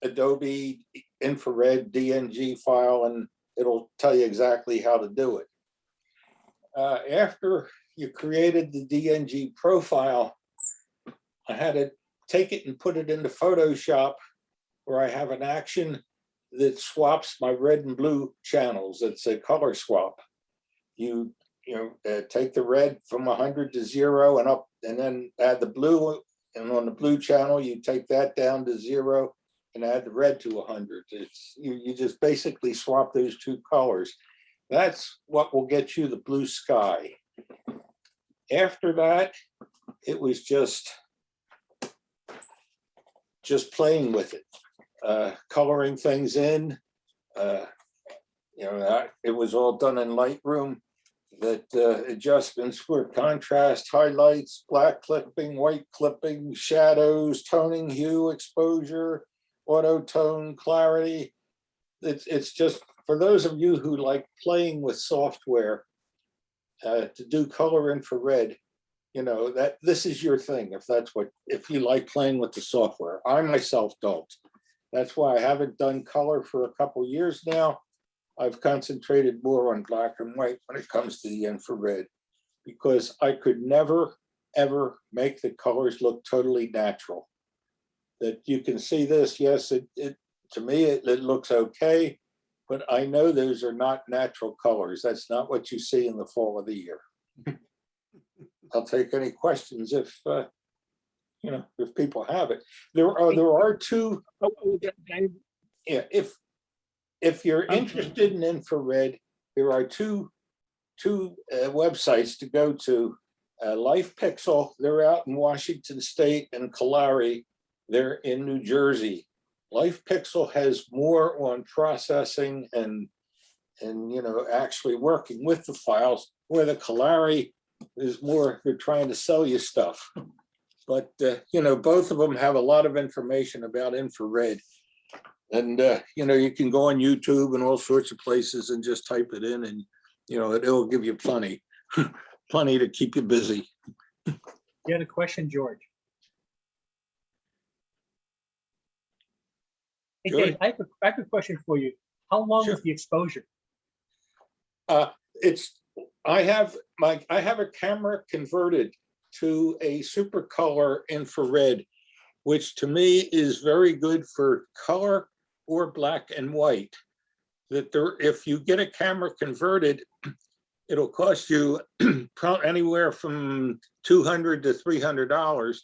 Adobe infrared DNG file, and it'll tell you exactly how to do it. After you created the DNG profile, I had to take it and put it into Photoshop, where I have an action that swaps my red and blue channels. It's a color swap. You take the red from 100 to 0 and up, and then add the blue. And on the blue channel, you take that down to 0 and add the red to 100. You just basically swap those two colors. That's what will get you the blue sky. After that, it was just playing with it, coloring things in. It was all done in Lightroom. That adjustments were contrast, highlights, black clipping, white clipping, shadows, toning, hue, exposure, auto tone, clarity. It's just, for those of you who like playing with software to do color infrared, that this is your thing. If you like playing with the software. I myself don't. That's why I haven't done color for a couple years now. I've concentrated more on black and white when it comes to the infrared, because I could never, ever make the colors look totally natural. That you can see this, yes, to me, it looks okay, but I know those are not natural colors. That's not what you see in the fall of the year. I'll take any questions if people have it. There are two. Yeah, if you're interested in infrared, there are two websites to go to. Life Pixel, they're out in Washington State, and Kalari, they're in New Jersey. Life Pixel has more on processing and actually working with the files, where the Kalari is more, they're trying to sell you stuff. But both of them have a lot of information about infrared. And you can go on YouTube and all sorts of places and just type it in, and it'll give you plenty to keep you busy. You had a question, George? Hey, George? Dave, I have a question for you. How long Sure. is the exposure? I have a camera converted to a super color infrared which to me is very good for color or black and white. That there, if you get a camera converted, it'll cost you anywhere from $200 to $300,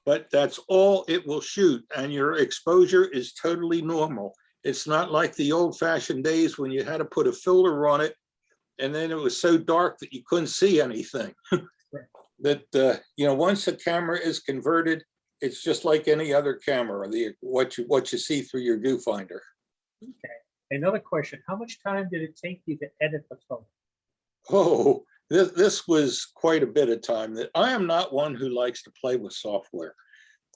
but that's all it will shoot, and your exposure is totally normal. It's not like the old-fashioned days when you had to put a filter on it, and then it was so dark that you couldn't see anything. That once a camera is converted, it's just like any other camera. What you see through your viewfinder. Okay. Another question, how much time did it take you to edit the photo? Oh, this was quite a bit of time. That I am not one who likes to play with software,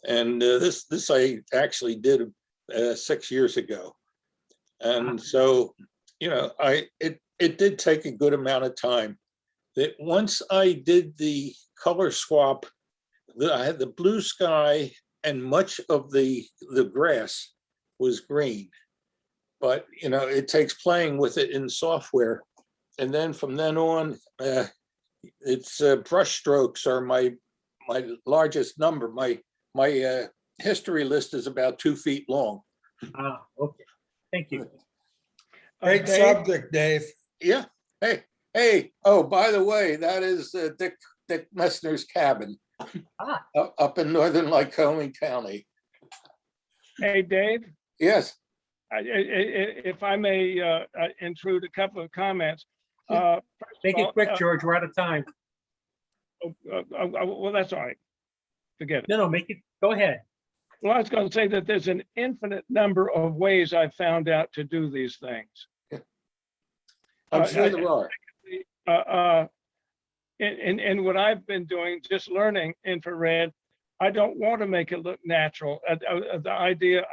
and this I actually did 6 years ago, and so it did take a good amount of time. That once I did the color swap, I had the blue sky and much of the grass was green, but it takes playing with it in software. And then from then on, it's brush strokes are my largest number. My history list is about 2 feet long. Okay, thank you. Great Dave? subject, Dave. Yeah. Hey. Oh, by the way, that is Dick Messner's cabin up in northern Lycoming County. Hey, Dave, Yes. if I may intrude a couple of comments. Make it quick, George, we're out of time. Well, that's all right. Forget it. No, make it, go ahead. Well, I was going to say that there's an infinite number of ways I've found out to do these things. I'm sure there are. And what I've been doing, just learning infrared, I don't want to make it look natural. The idea,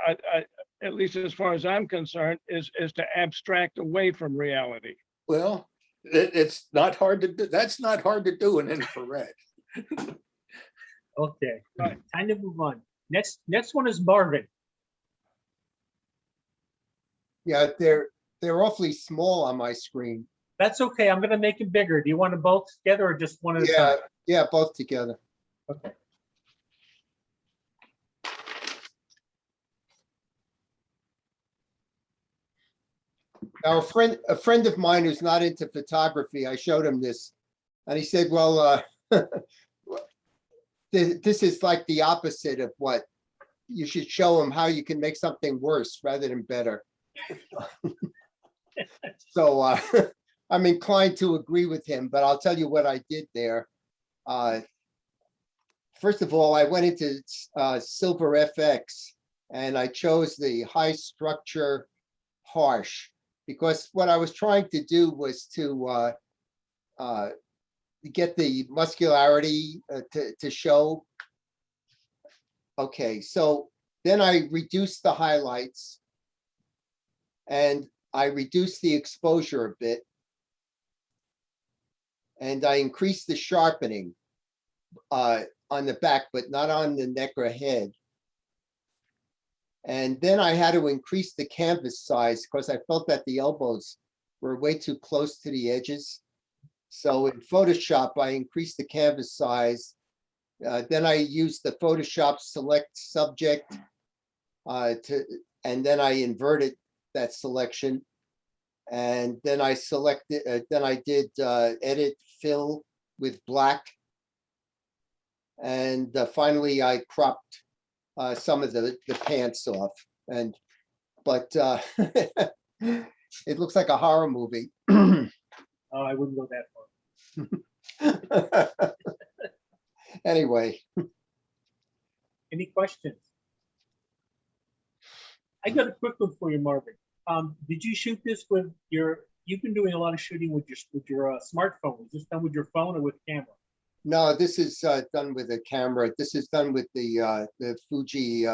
at least as far as I'm concerned, is to abstract away from reality. Well, it's not hard to do. That's not hard to do in infrared. Okay, time to move on. Next one is Marvin. Yeah, they're awfully small on my screen. That's okay, I'm gonna make it bigger. Do you want them both together or just one at a Yeah, time? yeah, both together. Okay. Now, a friend of mine who's not into photography, I showed him this, and he said, "Well, this is like the opposite of what you should show him, how you can make something worse rather than better." So I'm inclined to agree with him, but I'll tell you what I did there. First of all, I went into Silver FX and I chose the high structure harsh, because what I was trying to do was to get the muscularity to show. Okay, so then I reduced the highlights and I reduced the exposure a bit. And I increased the sharpening on the back, but not on the neck or head. And then I had to increase the canvas size because I felt that the elbows were way too close to the edges. So in Photoshop, I increased the canvas size. Then I used the Photoshop select subject and then I inverted that selection. And then I selected, then I did edit fill with black. And finally I cropped some of the pants off, but it looks like a horror movie. Oh, I wouldn't go that far. Anyway. Any questions? I got a quick one for you, Marvin. Did you shoot this with you've been doing a lot of shooting with your smartphone. Is this done with your phone or with camera? No, this is done with a camera. This is done with the Fuji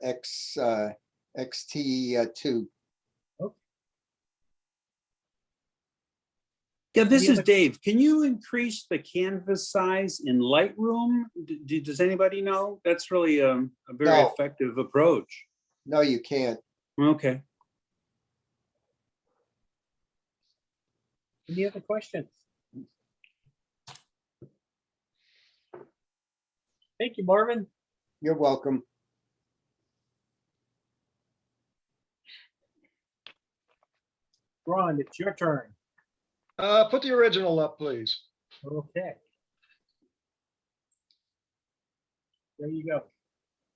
X-T2. Okay. Yeah, this Any is other- Dave. Can you increase the canvas size in Lightroom? Does anybody know? That's really a very No. effective approach. No, you can't. Okay. Any other questions? Thank you, Marvin. You're welcome. Ron, it's your turn. Put the original up, please. Okay. There you go.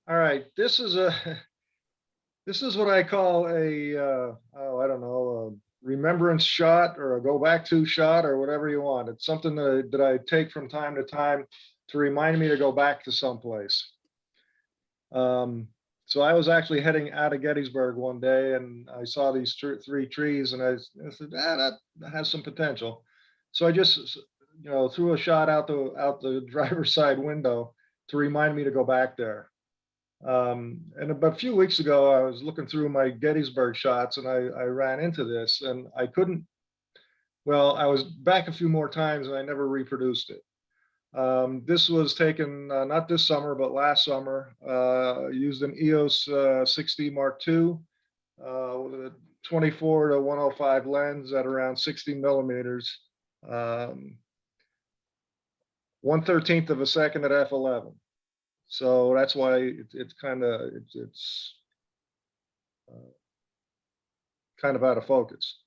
All right, this is what I call a, oh, I don't know, a remembrance shot or a go back to shot or whatever you want. It's something that I take from time to time to remind me to go back to someplace. So I was actually heading out of Gettysburg one day and I saw these three trees and I said, that has some potential. So I just, threw a shot out the driver's side window to remind me to go back there. And about a few weeks ago, I was looking through my Gettysburg shots and I ran into this and I couldn't, well, I was back a few more times and I never reproduced it. This was taken not this summer, but last summer, used an EOS 6D Mark II with a 24 to 105 lens at around 60 millimeters, 1/13 of a second at f11. So that's why it's kind of kind of out of focus,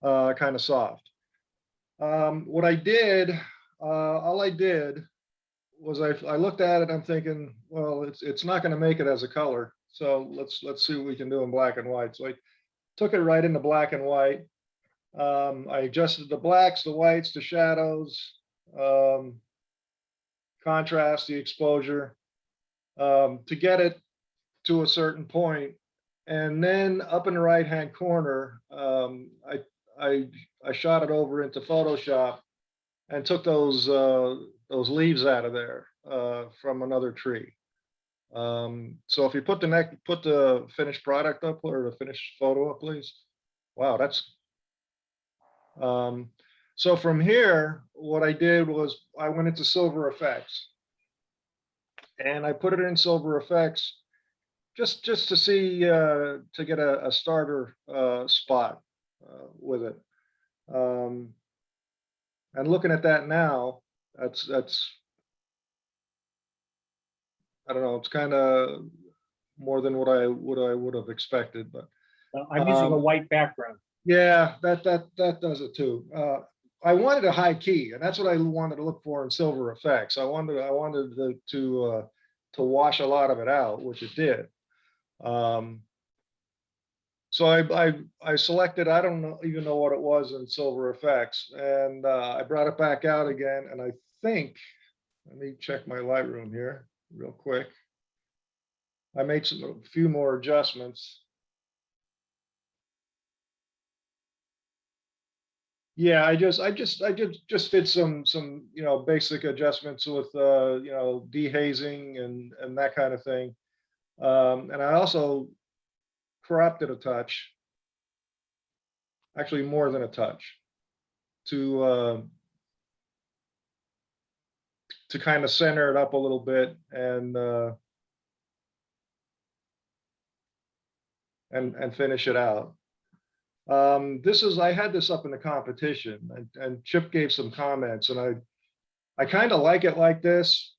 kind of soft. What I did, all I did was I looked at it. I'm thinking, well, it's not going to make it as a color. So let's see what we can do in black and white. So I took it right into black and white. I adjusted the blacks, the whites, the shadows, contrast, the exposure, to get it to a certain point. And then up in the right-hand corner, I shot it over into Photoshop and took those leaves out of there from another tree. So if you put the finished product up or the finished photo up, please. Wow, that's. So from here, what I did was I went into Silver Effects. And I put it in Silver Effects just to see, to get a starter spot with it. And looking at that now, that's I don't know, it's kind of more than what I would have expected, but I'm using a white background. yeah, that does it too. I wanted a high key, and that's what I wanted to look for in Silver Effects. I wanted to wash a lot of it out, which it did. So I selected, I don't even know what it was in Silver Effects, and I brought it back out again, and I think, let me check my Lightroom here real quick. I made a few more adjustments. Yeah, I just did some basic adjustments with dehazing and that kind of thing, and I also cropped it a touch, actually more than a touch, to kind of center it up a little bit and finish it out. I had this up in the competition and Chip gave some comments and I kind of like it like this,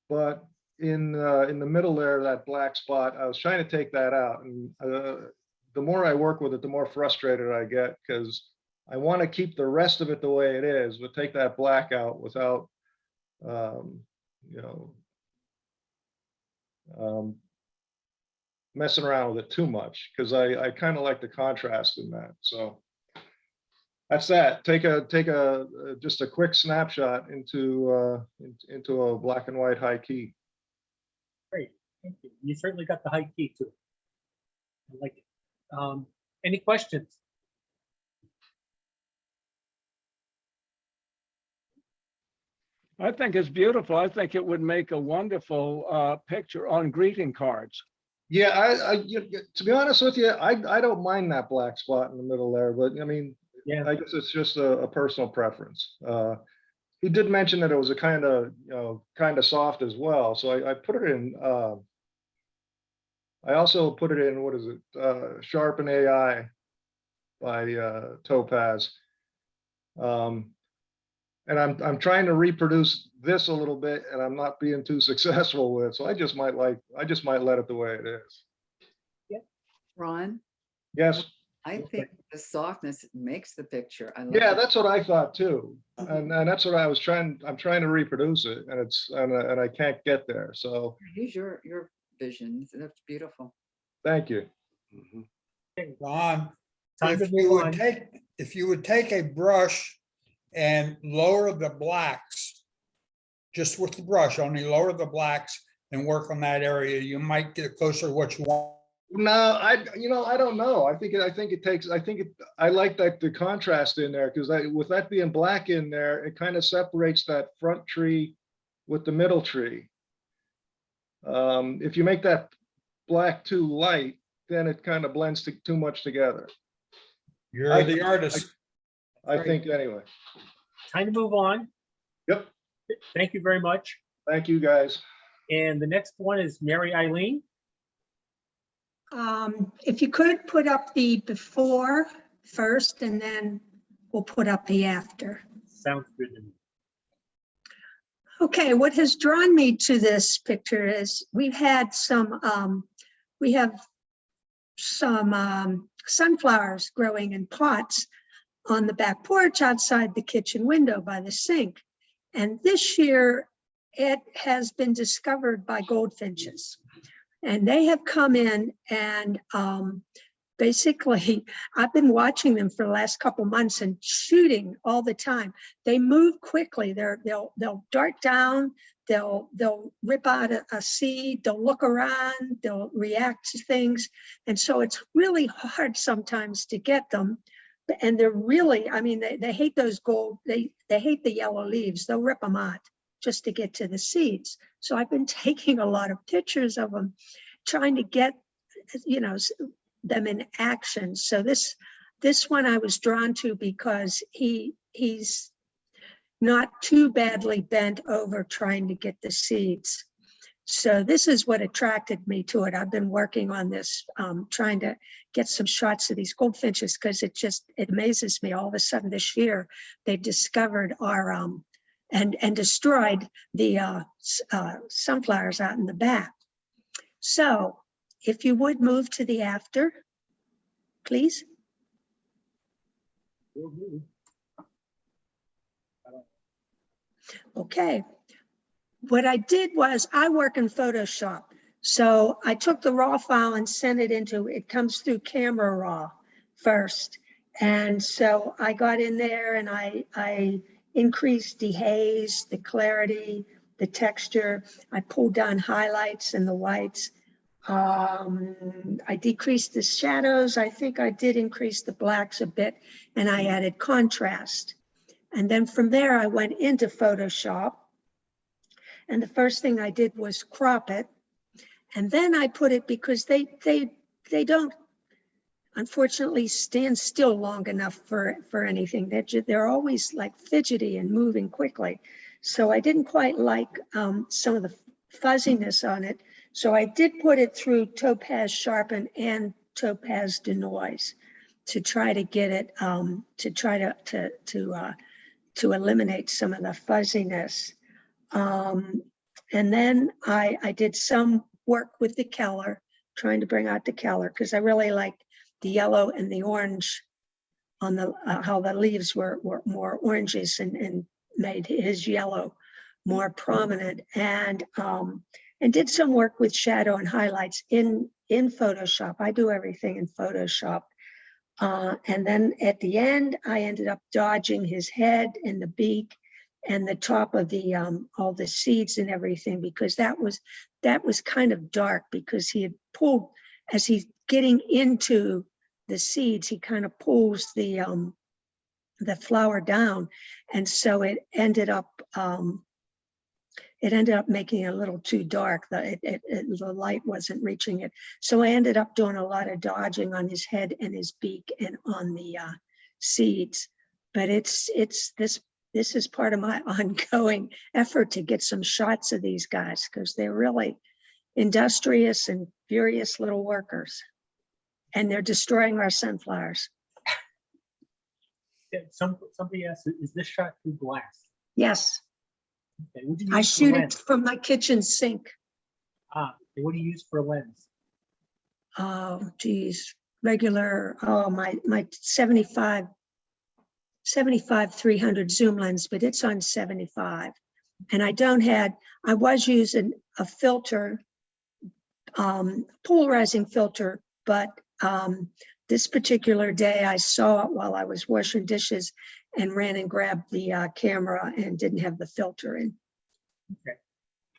but in the middle there, that black spot, I was trying to take that out. And the more I work with it, the more frustrated I get because I want to keep the rest of it the way it is, but take that black out without, messing around with it too much because I kind of like the contrast in that. So that's that. Take just a quick snapshot into a black and white high key. Great, thank you. You certainly got the high key too. I like it. Any questions? I think it's beautiful. I think it would make a wonderful picture on greeting cards. Yeah, to be honest with you, I don't mind that black spot in the middle there, but I mean, yeah, I guess it's just a personal preference. He did mention that it was a kind of soft as well, so I put it in. I also put it in, what is it? Sharpen AI by Topaz. And I'm trying to reproduce this a little bit and I'm not being too successful with it. So I just might let it the way it is. Ron, Yes. I think the softness makes the picture. I love Yeah, it. that's what I thought too. And that's what I'm trying to reproduce it and I can't get there. So Use your vision. That's beautiful. thank you. Ron, Time to if you move would on. take a brush and lower the blacks, just with the brush, only lower the blacks and work on that area, you might get closer to what you want. No, I don't know. I like that the contrast in there because with that being black in there, it kind of separates that front tree with the middle tree. If you make that black too light, then it kind of blends too much together. You're the artist. I think anyway. Time to move on. Yep. Thank you very much. Thank you, guys. And the next one is Mary Eileen. If you could put up the before first, and then we'll put up the after. Sounds good to me. Okay, what has drawn me to this picture is we have some sunflowers growing in pots on the back porch outside the kitchen window by the sink. And this year it has been discovered by goldfinches. And they have come in and basically, I've been watching them for the last couple months and shooting all the time. They move quickly. They'll dart down. They'll rip out a seed. They'll look around. They'll react to things. And so it's really hard sometimes to get them. And they're really, I mean, they hate those they hate the yellow leaves. They'll rip them out just to get to the seeds. So I've been taking a lot of pictures of them, trying to get, them in action. So this one I was drawn to because he's not too badly bent over trying to get the seeds. So this is what attracted me to it. I've been working on this, trying to get some shots of these goldfinches because it amazes me. All of a sudden this year, they discovered our, and destroyed the sunflowers out in the back. So if you would move to the after, please. Okay. What I did was I work in Photoshop. So I took the raw file and sent it it comes through Camera Raw first. And so I got in there and I increased the haze, the clarity, the texture. I pulled down highlights and the whites. I decreased the shadows. I think I did increase the blacks a bit and I added contrast. And then from there, I went into Photoshop. And the first thing I did was crop it. And then I put it because they don't, unfortunately, stand still long enough for anything. They're always like fidgety and moving quickly. So I didn't quite like some of the fuzziness on it. So I did put it through Topaz Sharpen and Topaz Denoise to try to get it, to eliminate some of the fuzziness. And then I did some work with the color, trying to bring out the color because I really liked the yellow and the orange on the how the leaves were more oranges and made his yellow more prominent, and did some work with shadow and highlights in Photoshop. I do everything in Photoshop. And then at the end, I ended up dodging his head and the beak and the top of the all the seeds and everything, because that was kind of dark because he had pulled, as he's getting into the seeds, he kind of pulls the flower down, and so it ended up making it a little too dark. The light wasn't reaching it. So I ended up doing a lot of dodging on his head and his beak and on the seeds. But this is part of my ongoing effort to get some shots of these guys because they're really industrious and furious little workers. And they're destroying our sunflowers. Yeah, somebody asked, is this shot through glass? Yes, Okay, what do you I use for shoot it lens? from my kitchen sink. Okay, what do you use for a lens? Oh, geez, regular, oh, my 75 300 zoom lens, but it's on 75. And I was using a filter, polarizing filter, but this particular day I saw it while I was washing dishes and ran and grabbed the camera and didn't have the filter in. Okay.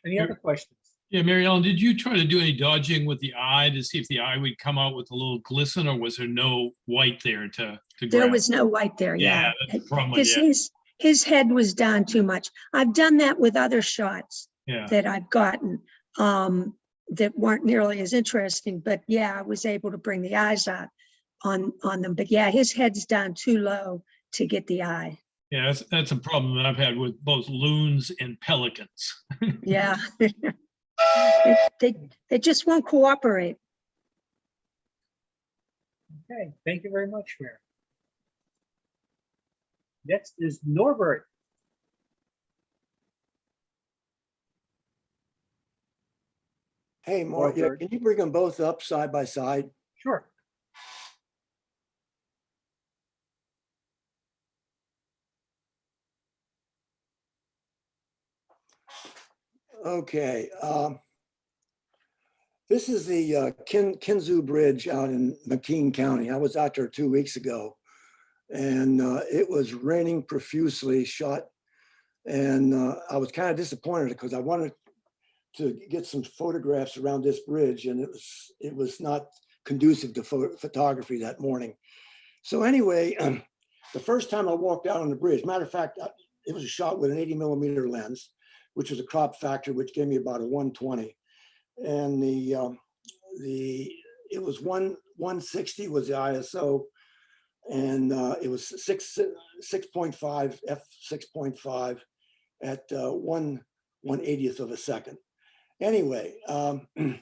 Any other questions? Yeah, Mary Ellen, did you try to do any dodging with the eye to see if the eye would come out with a little glisten, or was there no white there to There grab? was no white there, Yeah, yeah. that's the problem with His head was down too much. I've done that with other shots yeah. that I've gotten that weren't nearly as interesting, but yeah, I was able to bring the eyes out on them. But yeah, his head's down too low to get the eye. Yeah, that's a problem that I've had with both loons and pelicans. Yeah. They just won't cooperate. Okay, thank you very much, Mayor. Next is Norbert. Hey, Mark, yeah, can you bring them both up side by side? Sure. Okay. This is the Kinzu Bridge out in McKean County. I was out there 2 weeks ago, and it was raining profusely, and I was kind of disappointed because I wanted to get some photographs around this bridge, and it was not conducive to photography that morning. So anyway, the first time I walked out on the bridge, matter of fact, it was a shot with an 80mm lens, which was a crop factor, which gave me about a 120. And it was 160 was the ISO, and it was 6.5 f6.5 at 1/180th of a second. Anyway, the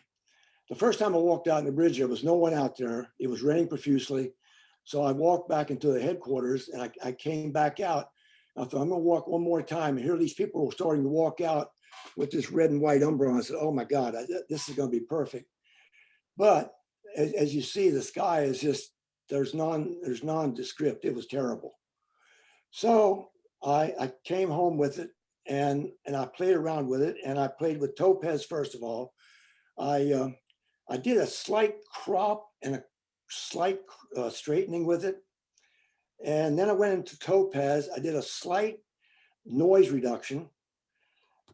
first time I walked out on the bridge, there was no one out there. It was raining profusely. So I walked back into the headquarters, and I came back out. I thought, I'm gonna walk one more time. And here these people were starting to walk out with this red and white umbrella. I said, oh my God, this is gonna be perfect. But as you see, the sky is just, there's nondescript. It was terrible. So I came home with it, and I played around with it, and I played with topaz first of all. I did a slight crop and a slight straightening with it. And then I went into topaz. I did a slight noise reduction.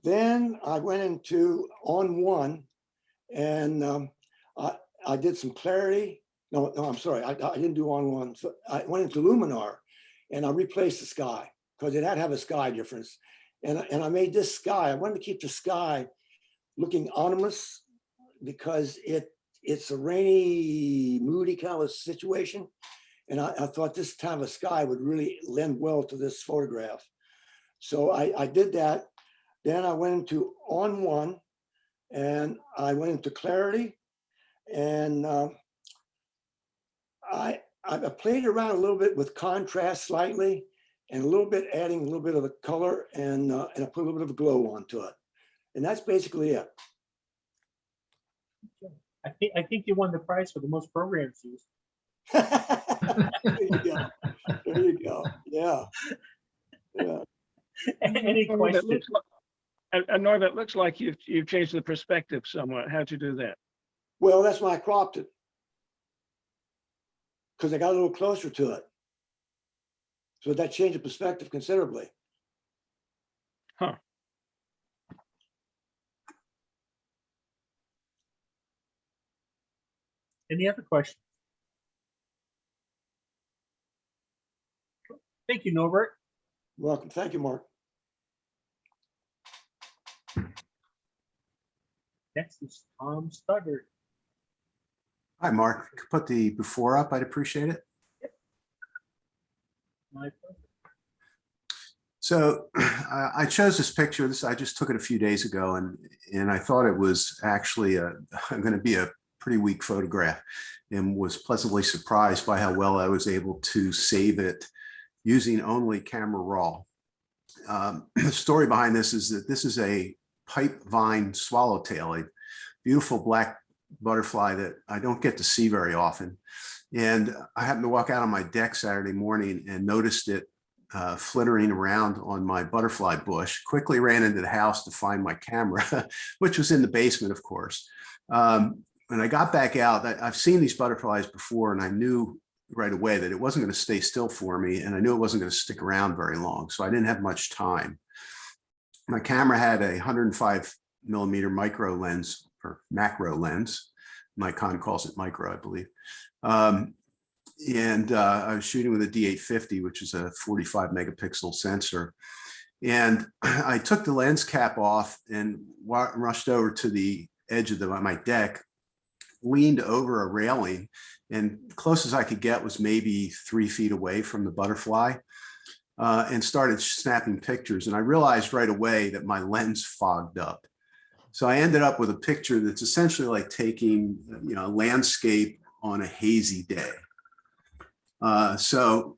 Then I went into on one, and I did some clarity. No, I'm sorry. I didn't do on one. So I went into luminar, and I replaced the sky because it had to have a sky difference. And I made this sky. I wanted to keep the sky looking ominous because it's a rainy, moody kind of situation. And I thought this kind of a sky would really lend well to this photograph. So I did that. Then I went into on one, and I went into clarity, and I played around a little bit with contrast slightly, and a little bit adding a little bit of the color, and I put a little bit of a glow onto it. And that's basically it. I think you won the prize for the most programs used. There you go. There you go. Yeah. Yeah. Any questions? Norm, it looks like you've changed the perspective somewhat. How'd you do that? Well, that's why I cropped it, because I got a little closer to it. So that changed the perspective considerably. Huh. Any other questions? Thank you, Norbert. You're welcome. Thank you, Mark. Next is Tom Studdard. Hi, Mark. Could put the before up. I'd appreciate it. My pleasure. So I chose this picture. I just took it a few days ago, and I thought it was actually going to be a pretty weak photograph, and was pleasantly surprised by how well I was able to save it using only camera raw. The story behind this is that this is a pipe vine swallowtail, a beautiful black butterfly that I don't get to see very often. And I happened to walk out on my deck Saturday morning and noticed it flittering around on my butterfly bush. Quickly ran into the house to find my camera, which was in the basement, of course. When I got back out, I've seen these butterflies before, and I knew right away that it wasn't going to stay still for me, and I knew it wasn't going to stick around very long, so I didn't have much time. My camera had a 105mm micro lens, or macro lens. Nikon calls it micro, I believe. And I was shooting with a D850, which is a 45 megapixel sensor. And I took the lens cap off and rushed over to the edge of my deck, leaned over a railing, and close as I could get was maybe 3 feet away from the butterfly, and started snapping pictures. And I realized right away that my lens fogged up. So I ended up with a picture that's essentially like taking, a landscape on a hazy day. So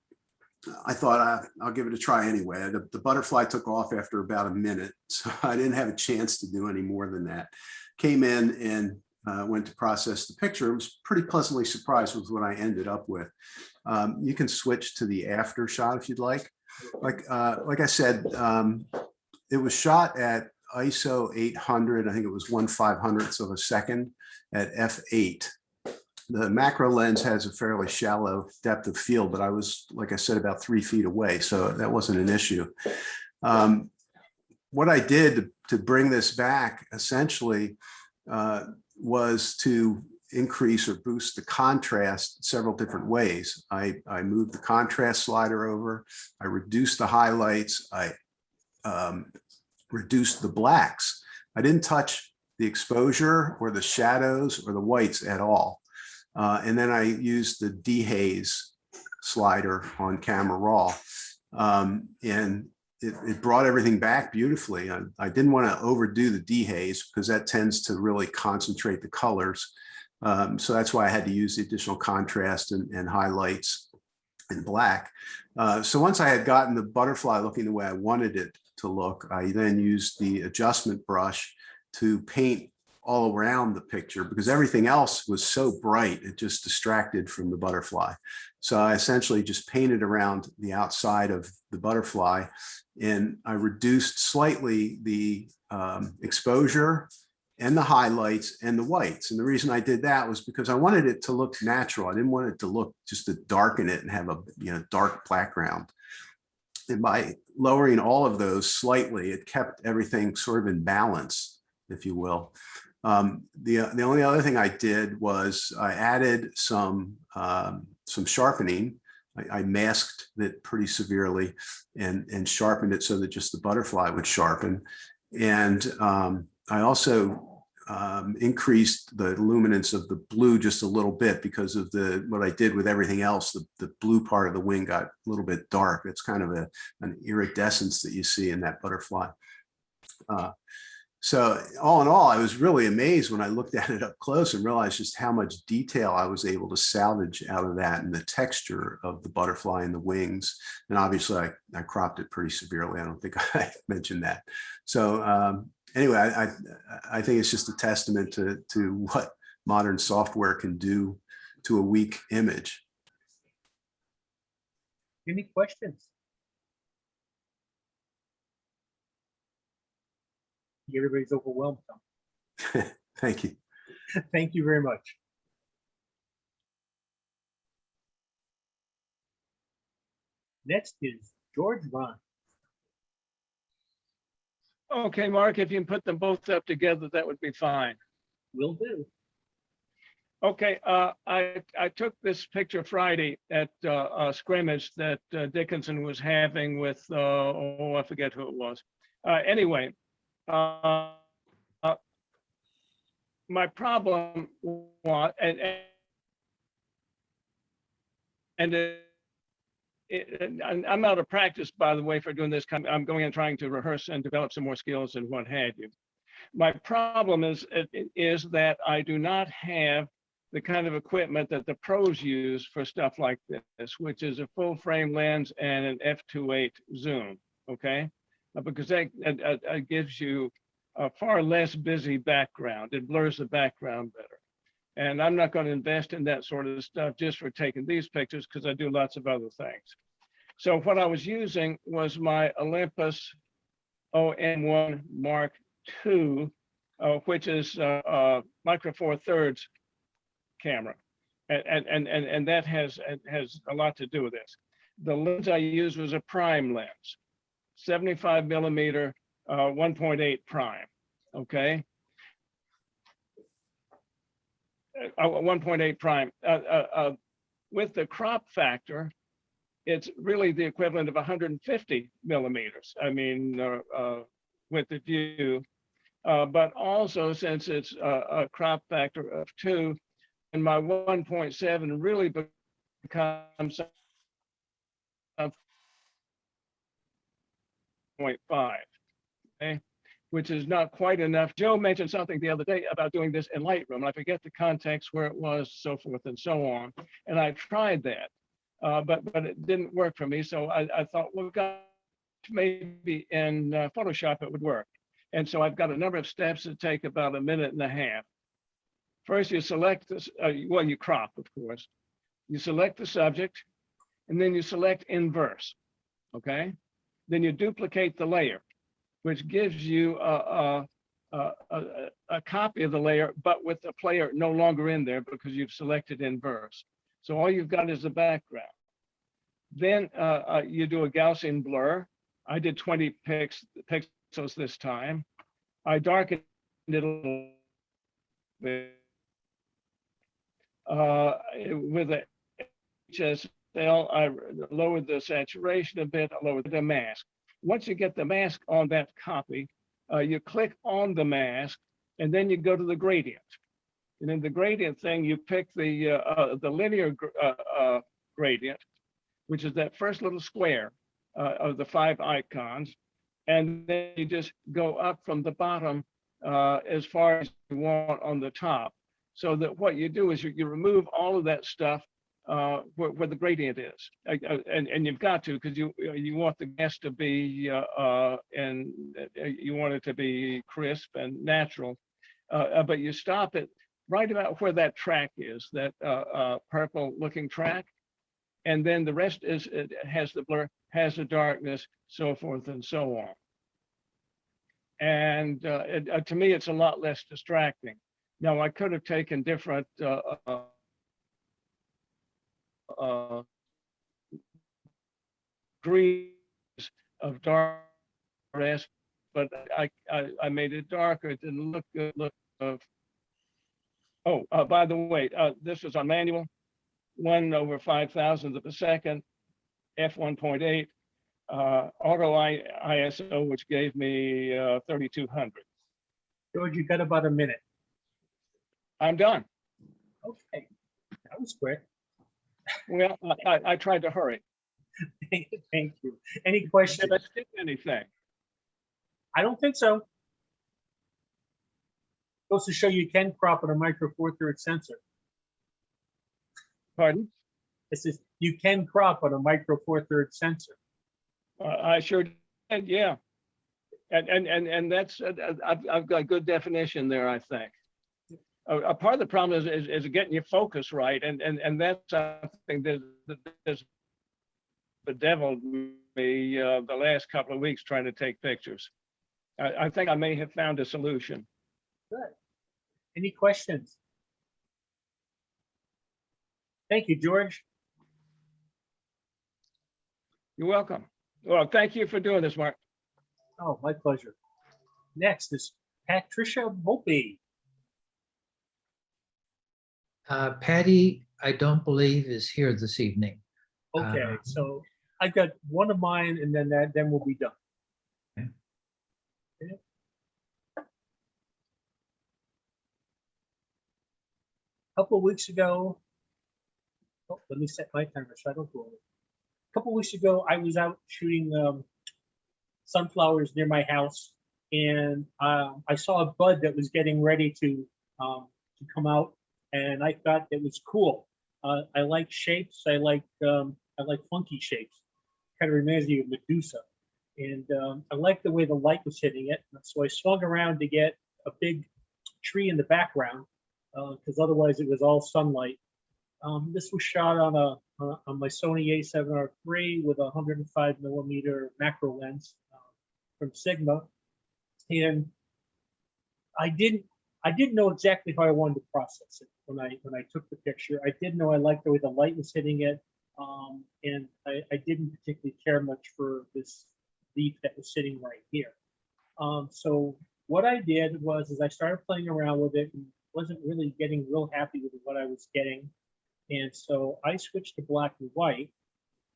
I thought I'll give it a try anyway. The butterfly took off after about a minute, so I didn't have a chance to do any more than that. Came in and went to process the picture. I was pretty pleasantly surprised with what I ended up with. You can switch to the after shot if you'd like. Like I said, it was shot at ISO 800. I think it was 1/500th of a second at f8. The macro lens has a fairly shallow depth of field, but I was, like I said, about 3 feet away, so that wasn't an issue. What I did to bring this back essentially was to increase or boost the contrast several different ways. I moved the contrast slider over, I reduced the highlights, I reduced the blacks. I didn't touch the exposure or the shadows or the whites at all. And then I used the dehaze slider on camera raw. And it brought everything back beautifully. I didn't want to overdo the dehaze because that tends to really concentrate the colors. So that's why I had to use the additional contrast and highlights and black. So once I had gotten the butterfly looking the way I wanted it to look, I then used the adjustment brush to paint all around the picture because everything else was so bright, it just distracted from the butterfly. So I essentially just painted around the outside of the butterfly, and I reduced slightly the exposure and the highlights and the whites. And the reason I did that was because I wanted it to look natural. I didn't want it to look just to darken it and have a dark background. And by lowering all of those slightly, it kept everything sort of in balance, if you will. The only other thing I did was I added some sharpening. I masked it pretty severely and sharpened it so that just the butterfly would sharpen. And I also increased the luminance of the blue just a little bit because of what I did with everything else. The blue part of the wing got a little bit dark. It's kind of an iridescence that you see in that butterfly. So all in all, I was really amazed when I looked at it up close and realized just how much detail I was able to salvage out of that and the texture of the butterfly and the wings. And obviously I cropped it pretty severely. I don't think I mentioned that. So anyway, I think it's just a testament to what modern software can do to a weak image. Any questions? Everybody's overwhelmed. Thank you. Thank you very much. Next is George Ron. Okay, Mark, if you can put them both up together, that would be fine. Will do. Okay, I took this picture Friday at a scrimmage that Dickinson was having with, I forget who it was. Anyway, my problem was, and I'm out of practice, by the way, for doing this. I'm going and trying to rehearse and develop some more skills and what have you. My problem is that I do not have the kind of equipment that the pros use for stuff like this, which is a full frame lens and an f2.8 zoom, okay? because that gives you a far less busy background. It blurs the background better. And I'm not going to invest in that sort of stuff just for taking these pictures because I do lots of other things. So what I was using was my Olympus OM1 Mark II, which is micro four thirds camera. And that has a lot to do with this. The lens I used was a prime lens, 75 millimeter, 1.8 prime, okay? 1.8 prime. With the crop factor, it's really the equivalent of 150 millimeters. I mean, with the view, but also since it's a crop factor of 2, and my 1.7 really becomes 0.5, okay? Which is not quite enough. Joe mentioned something the other day about doing this in Lightroom, and I forget the context where it was, so forth and so on. And I tried that, but it didn't work for me. So I thought, well, gosh, maybe in Photoshop it would work. And so I've got a number of steps that take about a minute and a half. First, you select this, well, you crop, of course. You select the subject, and then you select inverse, okay? Then you duplicate the layer, which gives you a copy of the layer, but with the player no longer in there because you've selected inverse. So all you've got is the background. Then you do a Gaussian blur. I did 20 pixels this time. I darkened it a little bit. With a HSL, I lowered the saturation a bit, I lowered the mask. Once you get the mask on that copy, you click on the mask, and then you go to the gradient. And in the gradient thing, you pick the linear gradient, which is that first little square of the 5 icons. And then you just go up from the bottom as far as you want on the top. So that what you do is you remove all of that stuff where the gradient is, and you've got to, because you want the gas to be and you want it to be crisp and natural, but you stop it right about where that track is, that purple looking track, and then the rest is, it has the blur, has the darkness, so forth and so on. And to me, it's a lot less distracting. Now, I could have taken different degrees of darkness, but I made it darker. It didn't look good. By the way, this is on manual, 1/5000th of a second, f1.8, auto ISO, which gave me 3200. George, you got about a minute. I'm done. Okay, that was quick. Well, I tried to hurry. Thank you. Any questions? Did I skip anything? I don't think so. Goes to show you can crop on a micro four third sensor. Pardon? It says you can crop on a micro four third sensor. I sure did, yeah. And that's, I've got a good definition there, I think. A part of the problem is getting your focus right, and that's something that's bedeviled me the last couple of weeks trying to take pictures. I think I may have found a solution. Good. Any questions? Thank you, George. You're welcome. Well, thank you for doing this, Mark. Oh, my pleasure. Next is Patricia Volpe. Patty, I don't believe is here this evening. Okay, so I've got one of mine, and then we'll be done. Okay. Okay. A couple of weeks ago, let me set my timer so I don't go over. A couple of weeks ago, I was out shooting sunflowers near my house, and I saw a bud that was getting ready to come out, and I thought it was cool. I like shapes. I like funky shapes. Kind of reminds me of Medusa, And I liked the way the light was hitting it. So I swung around to get a big tree in the background because otherwise it was all sunlight. This was shot on my Sony a7R III with a 105 millimeter macro lens from Sigma, and I didn't know exactly how I wanted to process it when I took the picture. I did know I liked the way the light was hitting it, and I didn't particularly care much for this leaf that was sitting right here. So what I did was I started playing around with it and wasn't really getting real happy with what I was getting. And so I switched to black and white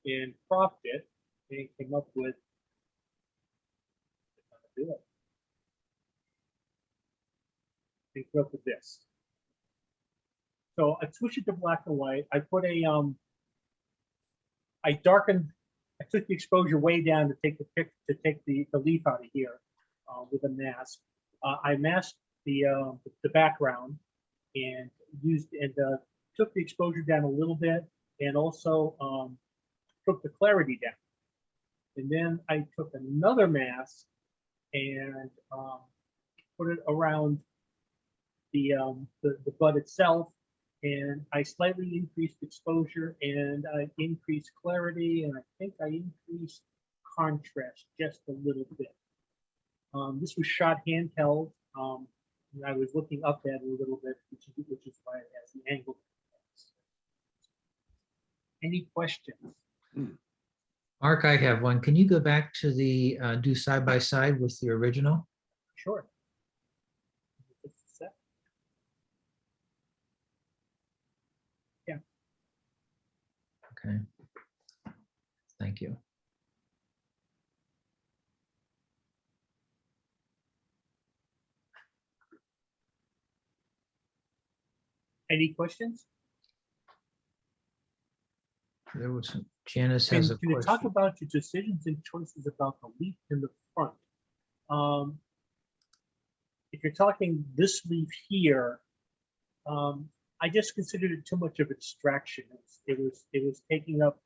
and cropped it and came up with how to do it. And came up with this. So I switched it to black and white. I put a I took the exposure way down to take the leaf out of here with a mask. I masked the background and took the exposure down a little bit, and also took the clarity down. And then I took another mask and put it around the bud itself, and I slightly increased exposure, and I increased clarity, and I think I increased contrast just a little bit. This was shot handheld, and I was looking up at it a little bit, which is why it has the angle. Any questions? Mark, I have one. Can you go back to the do side by side with the original? Sure. Yeah. Okay. Thank you. Any questions? There was some, Janice has a Can you talk question. about your decisions and choices about the leaf in the front? If you're talking this leaf here, I just considered it too much of a distraction. It was taking up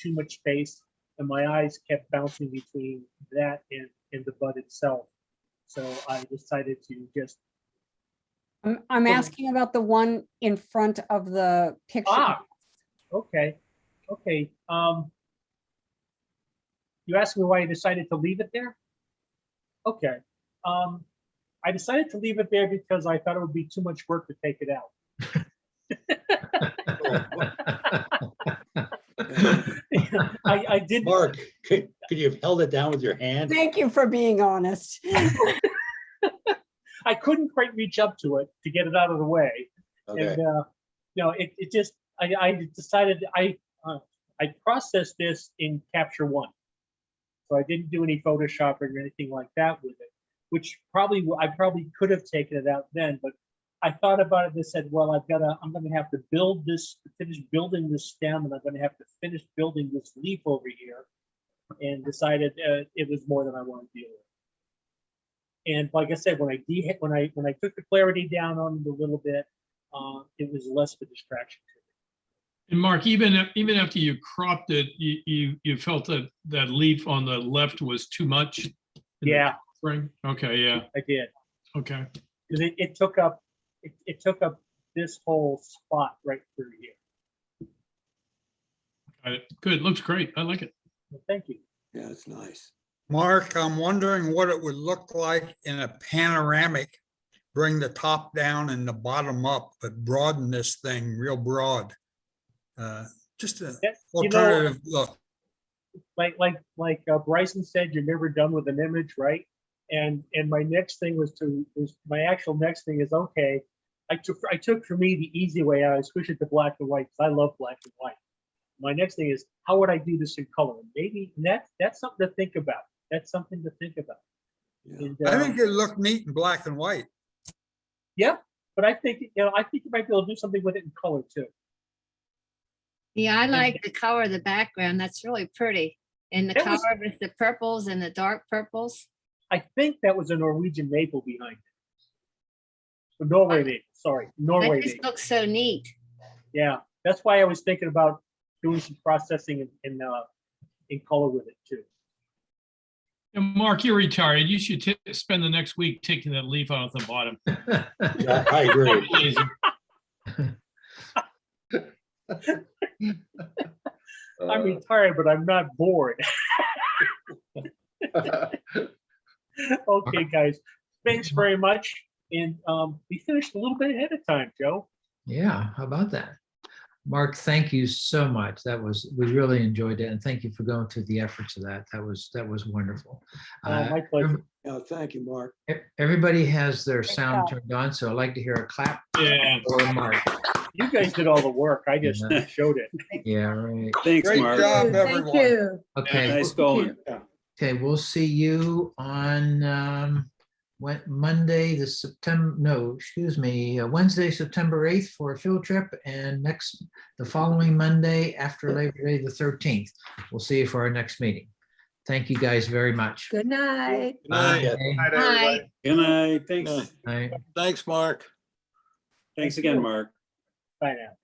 too much space, and my eyes kept bouncing between that and the bud itself. So I decided to just. I'm asking about the one in front of the picture. Ah, okay. Okay. You asked me why I decided to leave it there? Okay. I decided to leave it there because I thought it would be too much work to take it out. I did. Mark, could you have held it down with your hand? Thank you for being honest. I couldn't quite reach up to it to get it out of the way. Okay. And it just, I decided I processed this in Capture One. So I didn't do any photoshopping or anything like that with it, which I probably could have taken it out then, but I thought about it and said, well, I'm gonna have to finish building this stem, and I'm gonna have to finish building this leaf over here, and decided it was more than I wanted to deal with. And like I said, when I took the clarity down on it a little bit, it was less of a distraction to me. And Mark, even after you cropped it, you felt that that leaf on the left was too much? Yeah. Spring? Okay, yeah. I did. Okay. Because it took up this whole spot right through here. Got it. Good. Looks great. I like it. Well, thank you. Yeah, it's nice. Mark, I'm wondering what it would look like in a panoramic. Bring the top down and the bottom up, but broaden this thing real broad. Just an alternative look. Like Bryson said, you're never done with an image, right? And my next thing my actual next thing is, okay, I took for me the easy way out. I switched it to black and white because I love black and white. My next thing is, how would I do this in color? Maybe that's something to think about. That's something to think about. Yeah. And, I think it looked neat in black and white. Yeah, but I think you might be able to do something with it in color too. Yeah, I like the color of the background. That's really pretty. And the color with the purples and the dark purples. I think that was a Norwegian maple behind it. Or Norway maple, sorry, Norway That just maple. looks so neat. Yeah, that's why I was thinking about doing some processing in color with it too. And Mark, you're retired. You should spend the next week taking that leaf out at the bottom. Yeah, I agree. Lazy. I'm retired, but I'm not bored. Okay, guys, thanks very much. And we finished a little bit ahead of time, Joe. Yeah, how about that? Mark, thank you so much. We really enjoyed it. And thank you for going through the efforts of that. That was wonderful. My pleasure. Thank you, Mark. Everybody has their sound job. turned on, so I'd like to hear a clap Yeah. for Mark. You guys did all the work. I just showed it. Yeah, right. Thanks, Great Mark. job, Thank everyone. you. Okay. Nice going. Okay, we'll see you on Wednesday, September 8th for a field trip, and the following Monday after Labor Day, the 13th. We'll see you for our next meeting. Thank you guys very much. Good night. Bye. Bye. Good night. Thanks. Bye. Thanks, Mark. Thanks again, Mark. Bye now.